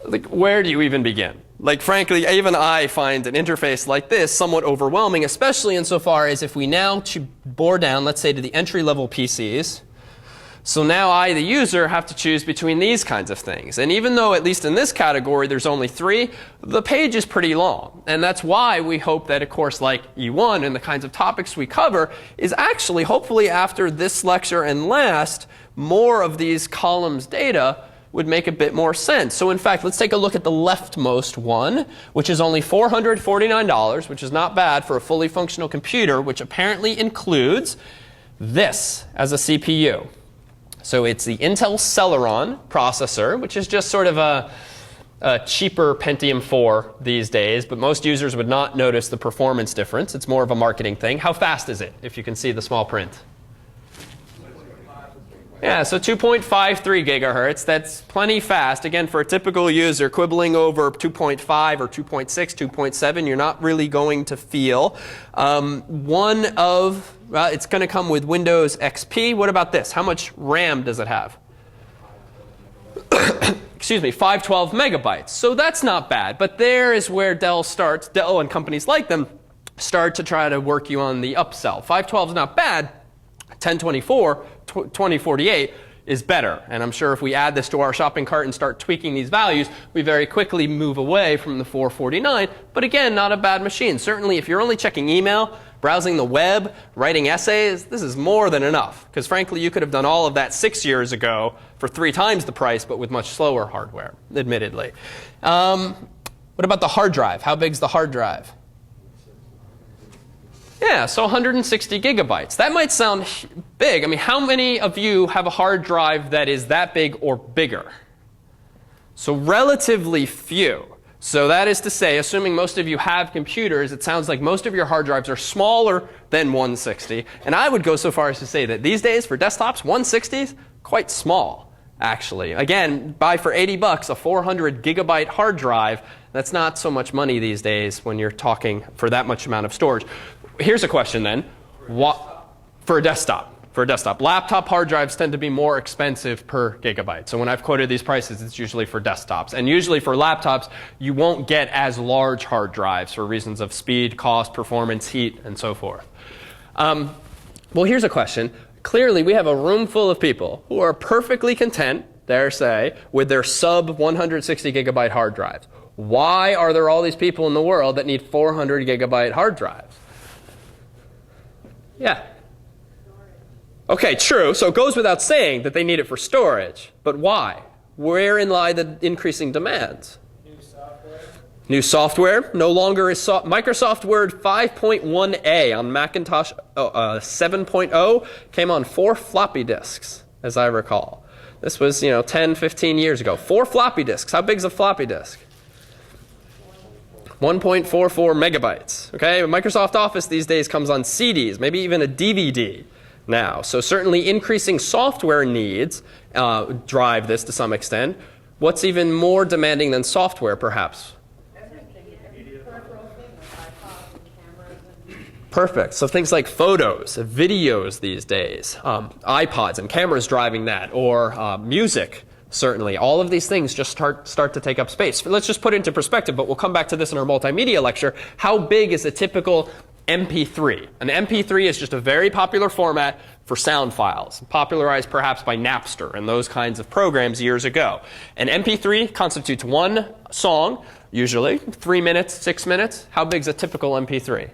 like, where do you even begin? Like, frankly, even I find an interface like this somewhat overwhelming, especially insofar as if we now bore down, let's say, to the entry-level PCs, So now I, the user, have to choose between these kinds of things. And even though, at least in this category, there's only 3, the page is pretty long. And that's why we hope that a course like E1 and the kinds of topics we cover is actually, hopefully after this lecture and last, more of these columns data would make a bit more sense. So in fact, let's take a look at the leftmost one, which is only $449, which is not bad for a fully functional computer, which apparently includes this as a CPU. So it's the Intel Celeron processor, which is just sort of a cheaper Pentium 4 these days, but most users would not notice the performance difference. It's more of a marketing thing. How fast is it, if you can see the small print? Yeah, so 2.53 gigahertz. That's plenty fast. Again, for a typical user, quibbling over 2.5 or 2.6, 2.7, you're not really going to feel. It's going to come with Windows XP. What about this? How much RAM does it have? Excuse me, 512 megabytes. So that's not bad. But there is where Dell and companies like them start to try to work you on the upsell. 512 is not bad. 1024, 2048 is better. And I'm sure if we add this to our shopping cart and start tweaking these values, we very quickly move away from the 449. But again, not a bad machine. Certainly, if you're only checking email, browsing the web, writing essays, this is more than enough. Because frankly, you could have done all of that 6 years ago for 3 times the price, but with much slower hardware, admittedly. What about the hard drive? How big is the hard drive? Yeah, so 160 gigabytes. That might sound big. I mean, how many of you have a hard drive that is that big or bigger? So relatively few. So that is to say, assuming most of you have computers, it sounds like most of your hard drives are smaller than 160. And I would go so far as to say that these days, for desktops, 160s, quite small, actually. Again, buy for $80 a 400 gigabyte hard drive. That's not so much money these days when you're talking for that much amount of storage. Here's a question then. For a desktop. Laptop hard drives tend to be more expensive per gigabyte. So when I've quoted these prices, it's usually for desktops. And usually for laptops, you won't get as large hard drives for reasons of speed, cost, performance, heat, and so forth. Well, here's a question. Clearly, we have a room full of people who are perfectly content, dare say, with their sub 160 gigabyte hard drives. Why are there all these people in the world that need 400 gigabyte hard drives? Yeah. Okay, true. So it goes without saying that they need it for storage. But why? Wherein lie the increasing demands? New software. No longer is Microsoft Word 5.1a on Macintosh 7.0 came on 4 floppy disks, as I recall. This was, 10, 15 years ago. 4 floppy disks. How big is a floppy disk? 1.44 megabytes. Okay, Microsoft Office these days comes on CDs, maybe even a DVD now. So certainly increasing software needs drive this to some extent. What's even more demanding than software, perhaps? Perfect. So things like photos, videos these days, iPods and cameras driving that, or music. Certainly, all of these things just start to take up space. Let's just put it into perspective, but we'll come back to this in our multimedia lecture. How big is a typical MP3? An MP3 is just a very popular format for sound files, popularized perhaps by Napster and those kinds of programs years ago. An MP3 constitutes one song, usually 3 minutes, 6 minutes. How big is a typical MP3?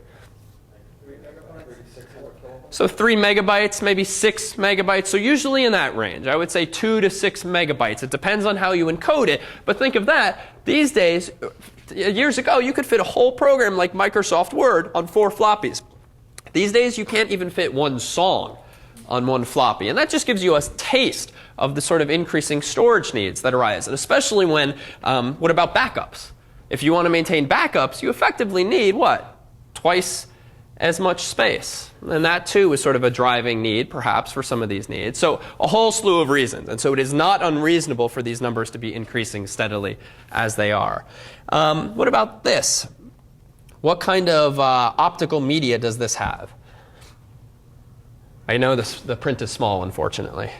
So 3 megabytes, maybe 6 megabytes. So usually in that range. I would say 2 to 6 megabytes. It depends on how you encode it. But think of that. These days, years ago, you could fit a whole program like Microsoft Word on 4 floppies. These days, you can't even fit one song on 1 floppy. And that just gives you a taste of the sort of increasing storage needs that arise. And especially when, what about backups? If you want to maintain backups, you effectively need what? Twice as much space. And that too is sort of a driving need, perhaps, for some of these needs. So a whole slew of reasons. And so it is not unreasonable for these numbers to be increasing steadily as they are. What about this? What kind of optical media does this have? I know the print is small, unfortunately.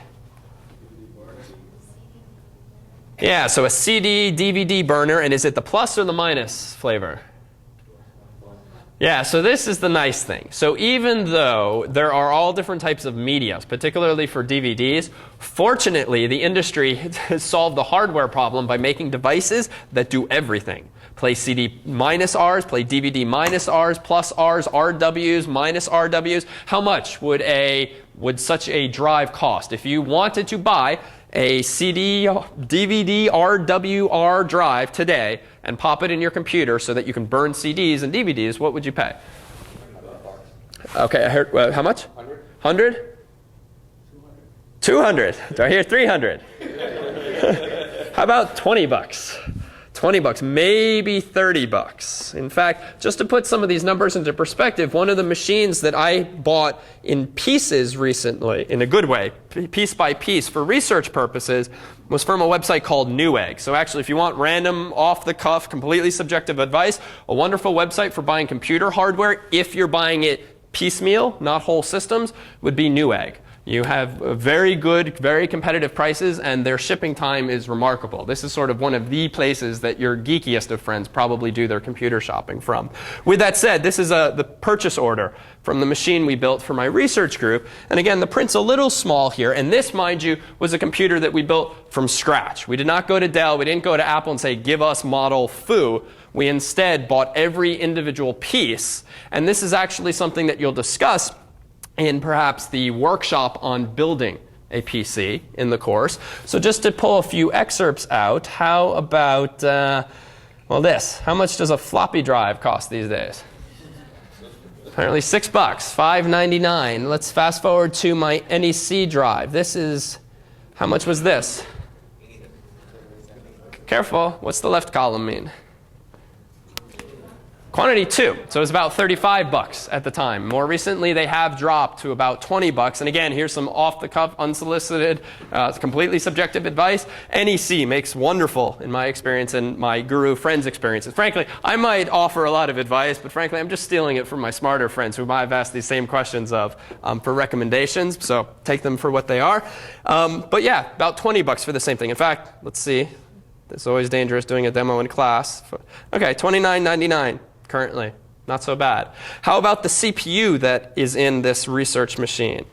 Yeah, so a CD, DVD burner. And is it the plus or the minus flavor? Yeah, so this is the nice thing. So even though there are all different types of media, particularly for DVDs, fortunately the industry has solved the hardware problem by making devices that do everything. Play CD minus Rs, play DVD minus Rs, plus Rs, RWs, minus RWs. How much would such a drive cost? If you wanted to buy a CD, DVD, RWR drive today and pop it in your computer so that you can burn CDs and DVDs, what would you pay? Okay, I heard, how much? 100. 100? 200. Do I hear 300? How about 20 bucks? 20 bucks, maybe 30 bucks. In fact, just to put some of these numbers into perspective, one of the machines that I bought in pieces recently, in a good way, piece by piece for research purposes, was from a website called Newegg. So actually, if you want random, off-the-cuff, completely subjective advice, a wonderful website for buying computer hardware, if you're buying it piecemeal, not whole systems, would be Newegg. You have very good, very competitive prices, and their shipping time is remarkable. This is sort of one of the places that your geekiest of friends probably do their computer shopping from. With that said, this is the purchase order from the machine we built for my research group. And again, the print's a little small here. And this, mind you, was a computer that we built from scratch. We did not go to Dell. We didn't go to Apple and say, give us model foo. We instead bought every individual piece. And this is actually something that you'll discuss in perhaps the workshop on building a PC in the course. So just to pull a few excerpts out, how about, well, this. How much does a floppy drive cost these days? Apparently $6, $5.99. Let's fast forward to my NEC drive. This is, how much was this? Careful, what's the left column mean? Quantity 2, so it's about 35 bucks at the time. More recently, they have dropped to about 20 bucks. And again, here's some off-the-cuff, unsolicited, completely subjective advice. NEC makes wonderful, in my experience and my guru friends' experiences. Frankly, I might offer a lot of advice, but frankly, I'm just stealing it from my smarter friends who I've asked these same questions of for recommendations. So take them for what they are. But yeah, about 20 bucks for the same thing. In fact, let's see. It's always dangerous doing a demo in class. Okay, $29.99. Currently, not so bad. How about the CPU that is in this research machine?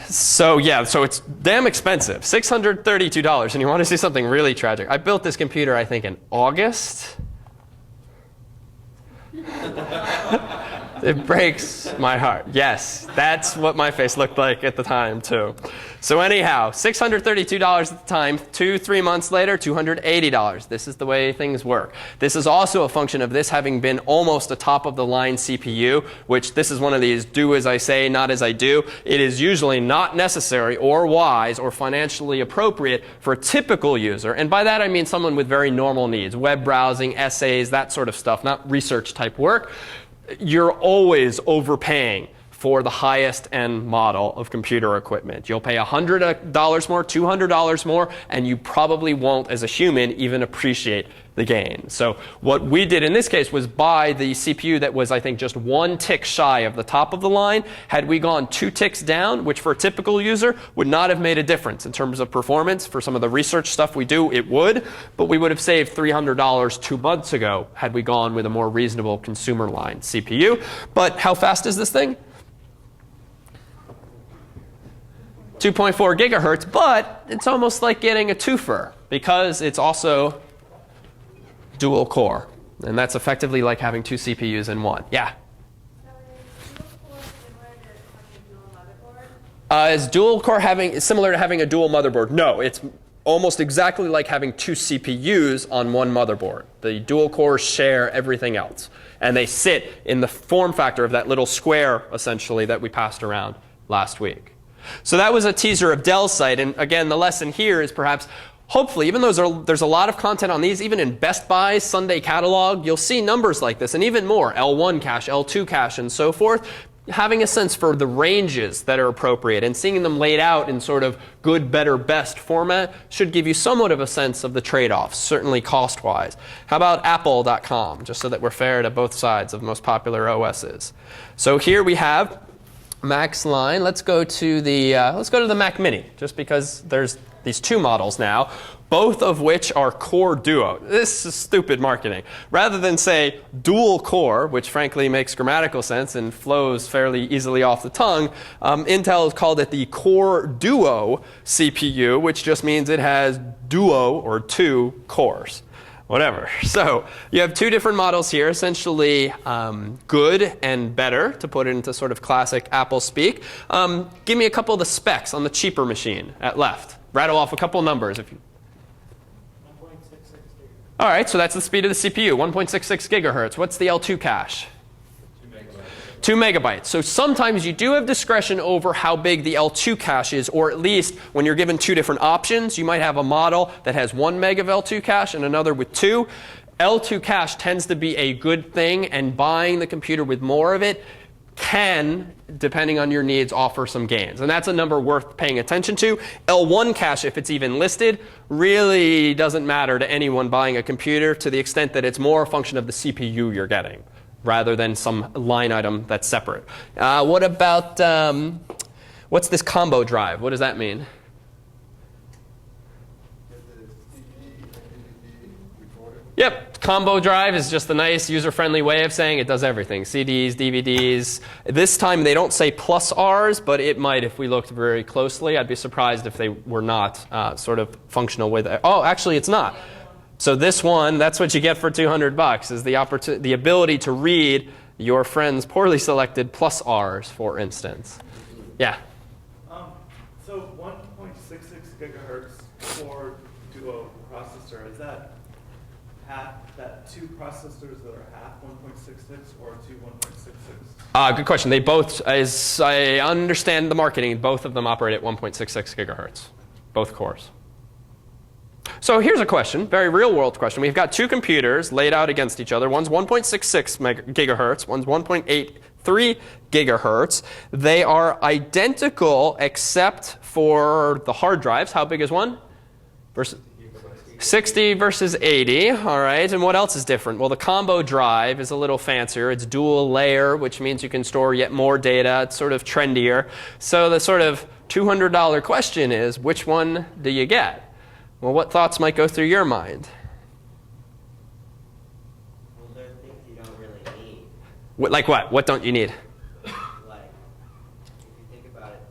So yeah, so it's damn expensive, $632. And you want to see something really tragic? I built this computer, I think, in August. It breaks my heart. Yes, that's what my face looked like at the time, too. So anyhow, $632 at the time. 2-3 months later, $280. This is the way things work. This is also a function of this having been almost a top-of-the-line CPU, which this is one of these do as I say, not as I do. It is usually not necessary or wise or financially appropriate for a typical user. And by that, I mean someone with very normal needs, web browsing, essays, that sort of stuff, not research-type work. You're always overpaying for the highest end model of computer equipment. You'll pay $100 more, $200 more, and you probably won't, as a human, even appreciate the gain. So what we did in this case was buy the CPU that was, I think, just 1 tick shy of the top of the line. Had we gone 2 ticks down, which for a typical user would not have made a difference in terms of performance. For some of the research stuff we do, it would. But we would have saved $300 2 months ago had we gone with a more reasonable consumer line CPU. But how fast is this thing? 2.4 gigahertz, but it's almost like getting a twofer because it's also dual core. And that's effectively like having 2 CPUs in one. Yeah? Is dual core similar to having a dual motherboard? No, it's almost exactly like having 2 CPUs on one motherboard. The dual cores share everything else. And they sit in the form factor of that little square, essentially, that we passed around last week. So that was a teaser of Dell's site. And again, the lesson here is perhaps, hopefully, even though there's a lot of content on these, even in Best Buy's Sunday catalog, you'll see numbers like this, and even more, L1 cache, L2 cache, and so forth. Having a sense for the ranges that are appropriate and seeing them laid out in sort of good, better, best format should give you somewhat of a sense of the trade-offs, certainly cost-wise. How about Apple.com, just so that we're fair to both sides of most popular OSs? So here we have Mac's line. Let's go to the Mac Mini, just because there's these two models now, both of which are Core Duo. This is stupid marketing. Rather than say dual core, which frankly makes grammatical sense and flows fairly easily off the tongue, Intel has called it the Core Duo CPU, which just means it has duo or two cores. Whatever. So you have two different models here, essentially good and better, to put it into sort of classic Apple speak. Give me a couple of the specs on the cheaper machine at left. Rattle off a couple numbers. If you...
1.66 gigahertz.
All right, so that's the speed of the CPU, 1.66 gigahertz. What's the L2 cache? 2 megabytes. So sometimes you do have discretion over how big the L2 cache is, or at least when you're given two different options, you might have a model that has 1 meg of L2 cache and another with 2. L2 cache tends to be a good thing, and buying the computer with more of it can, depending on your needs, offer some gains. And that's a number worth paying attention to. L1 cache, if it's even listed, really doesn't matter to anyone buying a computer to the extent that it's more a function of the CPU you're getting, rather than some line item that's separate. What about, what's this combo drive? What does that mean? Yep, combo drive is just a nice user-friendly way of saying it does everything. CDs, DVDs. This time they don't say plus Rs, but it might if we looked very closely. I'd be surprised if they were not sort of functional with it. Oh, actually it's not. So this one, that's what you get for $200, is the ability to read your friend's poorly selected plus Rs, for instance. Yeah?
So 1.66 gigahertz Core Duo processor, is that two processors that are half 1.66 or two 1.66?
Good question. They both, as I understand the marketing, both of them operate at 1.66 gigahertz, both cores. So here's a question, very real world question. We've got two computers laid out against each other. One's 1.66 gigahertz, one's 1.83 gigahertz. They are identical except for the hard drives. How big is one? Versus 60 versus 80. All right, and what else is different? Well, the combo drive is a little fancier. It's dual layer, which means you can store yet more data. It's sort of trendier. So the sort of $200 question is, which one do you get? Well, what thoughts might go through your mind?
Well, there are things you don't really need.
Like what? What don't you need?
Like, if you think about it,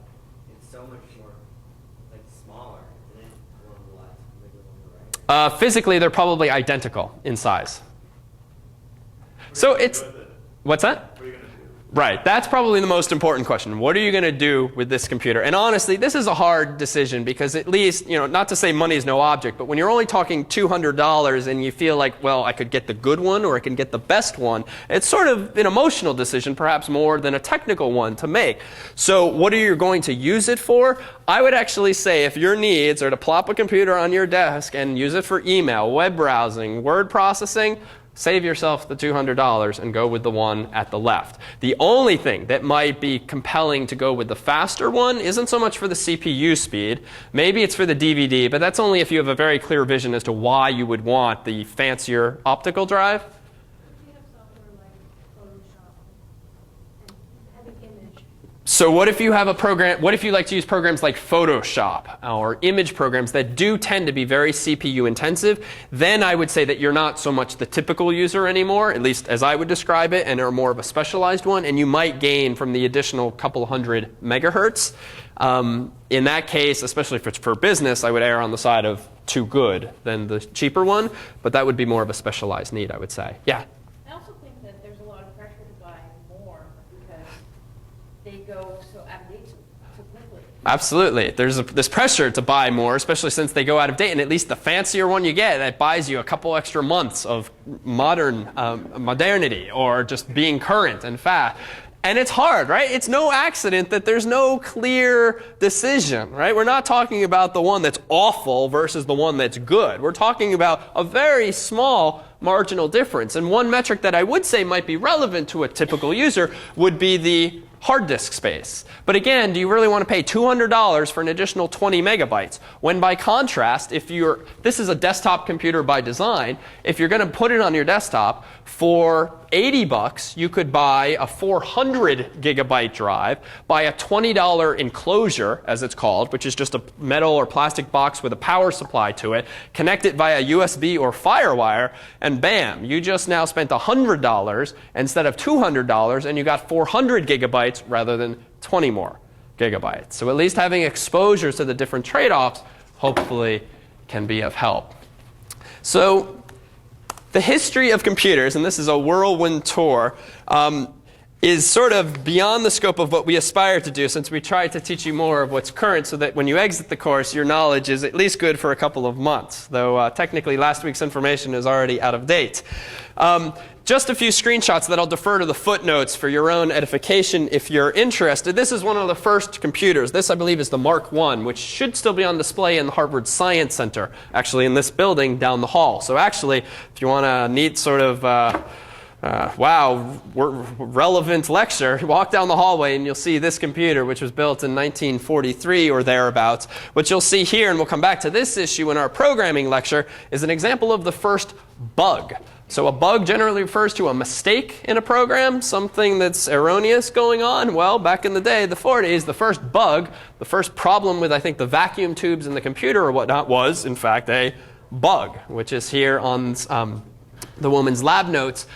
it's so much more, like, smaller, isn't it? One on the left, bigger on the right.
Physically, they're probably identical in size. So it's... What's that? Right. That's probably the most important question. What are you going to do with this computer? And honestly, this is a hard decision because at least, not to say money is no object, but when you're only talking $200 and you feel like, well, I could get the good one or I can get the best one, it's sort of an emotional decision, perhaps more than a technical one to make. So what are you going to use it for? I would actually say if your needs are to plop a computer on your desk and use it for email, web browsing, word processing, save yourself the $200 and go with the one at the left. The only thing that might be compelling to go with the faster one isn't so much for the CPU speed. Maybe it's for the DVD, but that's only if you have a very clear vision as to why you would want the fancier optical drive. So what if you have a program, what if you like to use programs like Photoshop or image programs that do tend to be very CPU intensive? Then I would say that you're not so much the typical user anymore, at least as I would describe it, and are more of a specialized one, and you might gain from the additional couple hundred megahertz. In that case, especially if it's for business, I would err on the side of too good than the cheaper one, but that would be more of a specialized need, I would say. Yeah?
I also think that there's a lot of pressure to buy more because they go so out of date so quickly.
Absolutely. There's this pressure to buy more, especially since they go out of date. And at least the fancier one you get, that buys you a couple extra months of modernity or just being current and fast. And it's hard, right? It's no accident that there's no clear decision, right? We're not talking about the one that's awful versus the one that's good. We're talking about a very small marginal difference. And one metric that I would say might be relevant to a typical user would be the hard disk space. But again, do you really want to pay $200 for an additional 20 megabytes? When by contrast, this is a desktop computer by design, if you're going to put it on your desktop for $80, you could buy a 400 gigabyte drive, buy a $20 enclosure, as it's called, which is just a metal or plastic box with a power supply to it, connect it via USB or FireWire, and bam, you just now spent $100 instead of $200, and you got 400 gigabytes rather than 20 more gigabytes. So at least having exposure to the different trade-offs hopefully can be of help. So the history of computers, and this is a whirlwind tour, is sort of beyond the scope of what we aspire to do, since we try to teach you more of what's current so that when you exit the course, your knowledge is at least good for a couple of months, though technically last week's information is already out of date. Just a few screenshots that I'll defer to the footnotes for your own edification if you're interested. This is one of the first computers. This, I believe, is the Mark I, which should still be on display in the Harvard Science Center, actually in this building down the hall. So actually, if you want a neat sort of relevant lecture, walk down the hallway and you'll see this computer, which was built in 1943 or thereabouts. What you'll see here, and we'll come back to this issue in our programming lecture, is an example of the first bug. So a bug generally refers to a mistake in a program, something that's erroneous going on. Well, back in the day, the 40s, the first bug, the first problem with, I think, the vacuum tubes in the computer or whatnot was, in fact, a bug, which is here on the woman's lab notes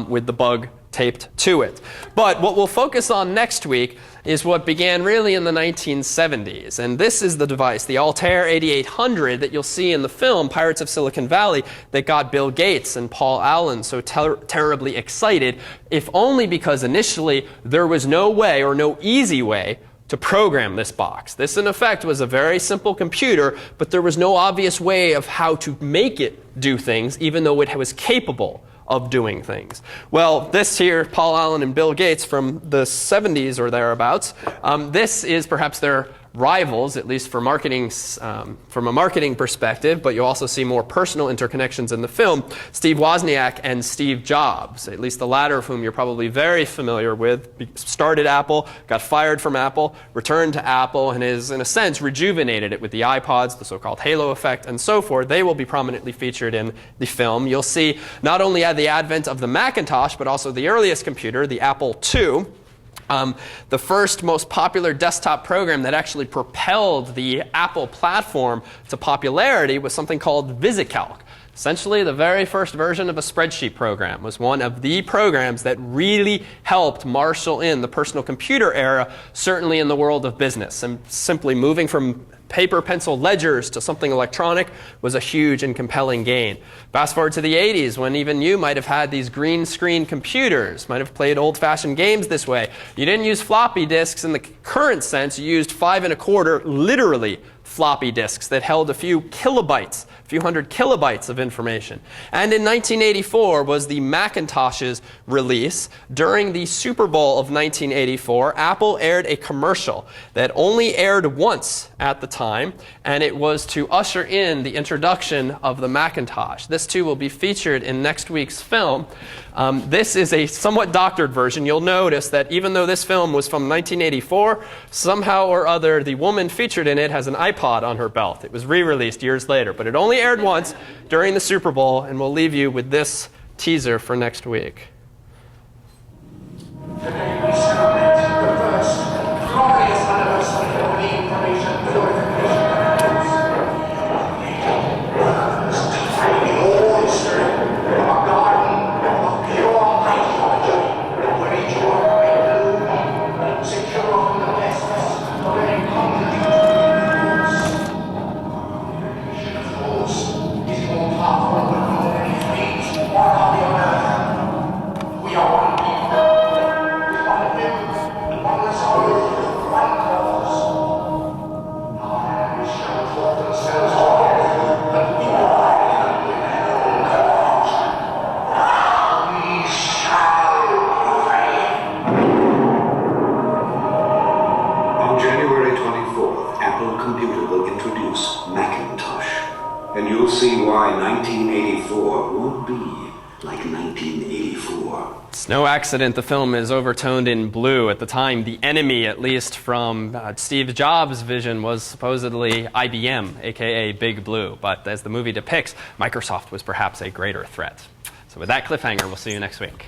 with the bug taped to it. But what we'll focus on next week is what began really in the 1970s. And this is the device, the Altair 8800 that you'll see in the film Pirates of Silicon Valley, that got Bill Gates and Paul Allen so terribly excited, if only because initially there was no way or no easy way to program this box. This, in effect, was a very simple computer, but there was no obvious way of how to make it do things, even though it was capable of doing things. Well, this here, Paul Allen and Bill Gates from the 70s or thereabouts, this is perhaps their rivals, at least for marketing, from a marketing perspective, but you'll also see more personal interconnections in the film, Steve Wozniak and Steve Jobs, at least the latter of whom you're probably very familiar with. Started Apple, got fired from Apple, returned to Apple, and is, in a sense, rejuvenated it with the iPods, the so-called halo effect, and so forth. They will be prominently featured in the film. You'll see not only at the advent of the Macintosh, but also the earliest computer, the Apple II. The first most popular desktop program that actually propelled the Apple platform to popularity was something called VisiCalc. Essentially, the very first version of a spreadsheet program was one of the programs that really helped marshal in the personal computer era, certainly in the world of business. And simply moving from paper pencil ledgers to something electronic was a huge and compelling gain. Fast forward to the 80s, when even you might have had these green screen computers, might have played old-fashioned games this way. You didn't use floppy disks in the current sense. You used 5 1/4, literally, floppy disks that held a few kilobytes, a few hundred kilobytes of information. And in 1984 was the Macintosh's release. During the Super Bowl of 1984, Apple aired a commercial that only aired once at the time, and it was to usher in the introduction of the Macintosh. This too will be featured in next week's film. This is a somewhat doctored version. You'll notice that even though this film was from 1984, somehow or other the woman featured in it has an iPod on her belt. It was re-released years later, but it only aired once during the Super Bowl, and we'll leave you with this teaser for next week.
Today we celebrate the first glorious anniversary of the information purification efforts. In all history, a garden of pure hydrology, where each one may bloom, secure from the pests of any conflict. Purification, of course, is more powerful than any fleas or hobby on earth. We are one people.
On January 24th, Apple Computer will introduce Macintosh. And you'll see why 1984 won't be like 1984.
It's no accident the film is overtoned in blue. At the time, the enemy, at least from Steve Jobs' vision, was supposedly IBM, aka Big Blue. But as the movie depicts, Microsoft was perhaps a greater threat. So with that cliffhanger, we'll see you next week.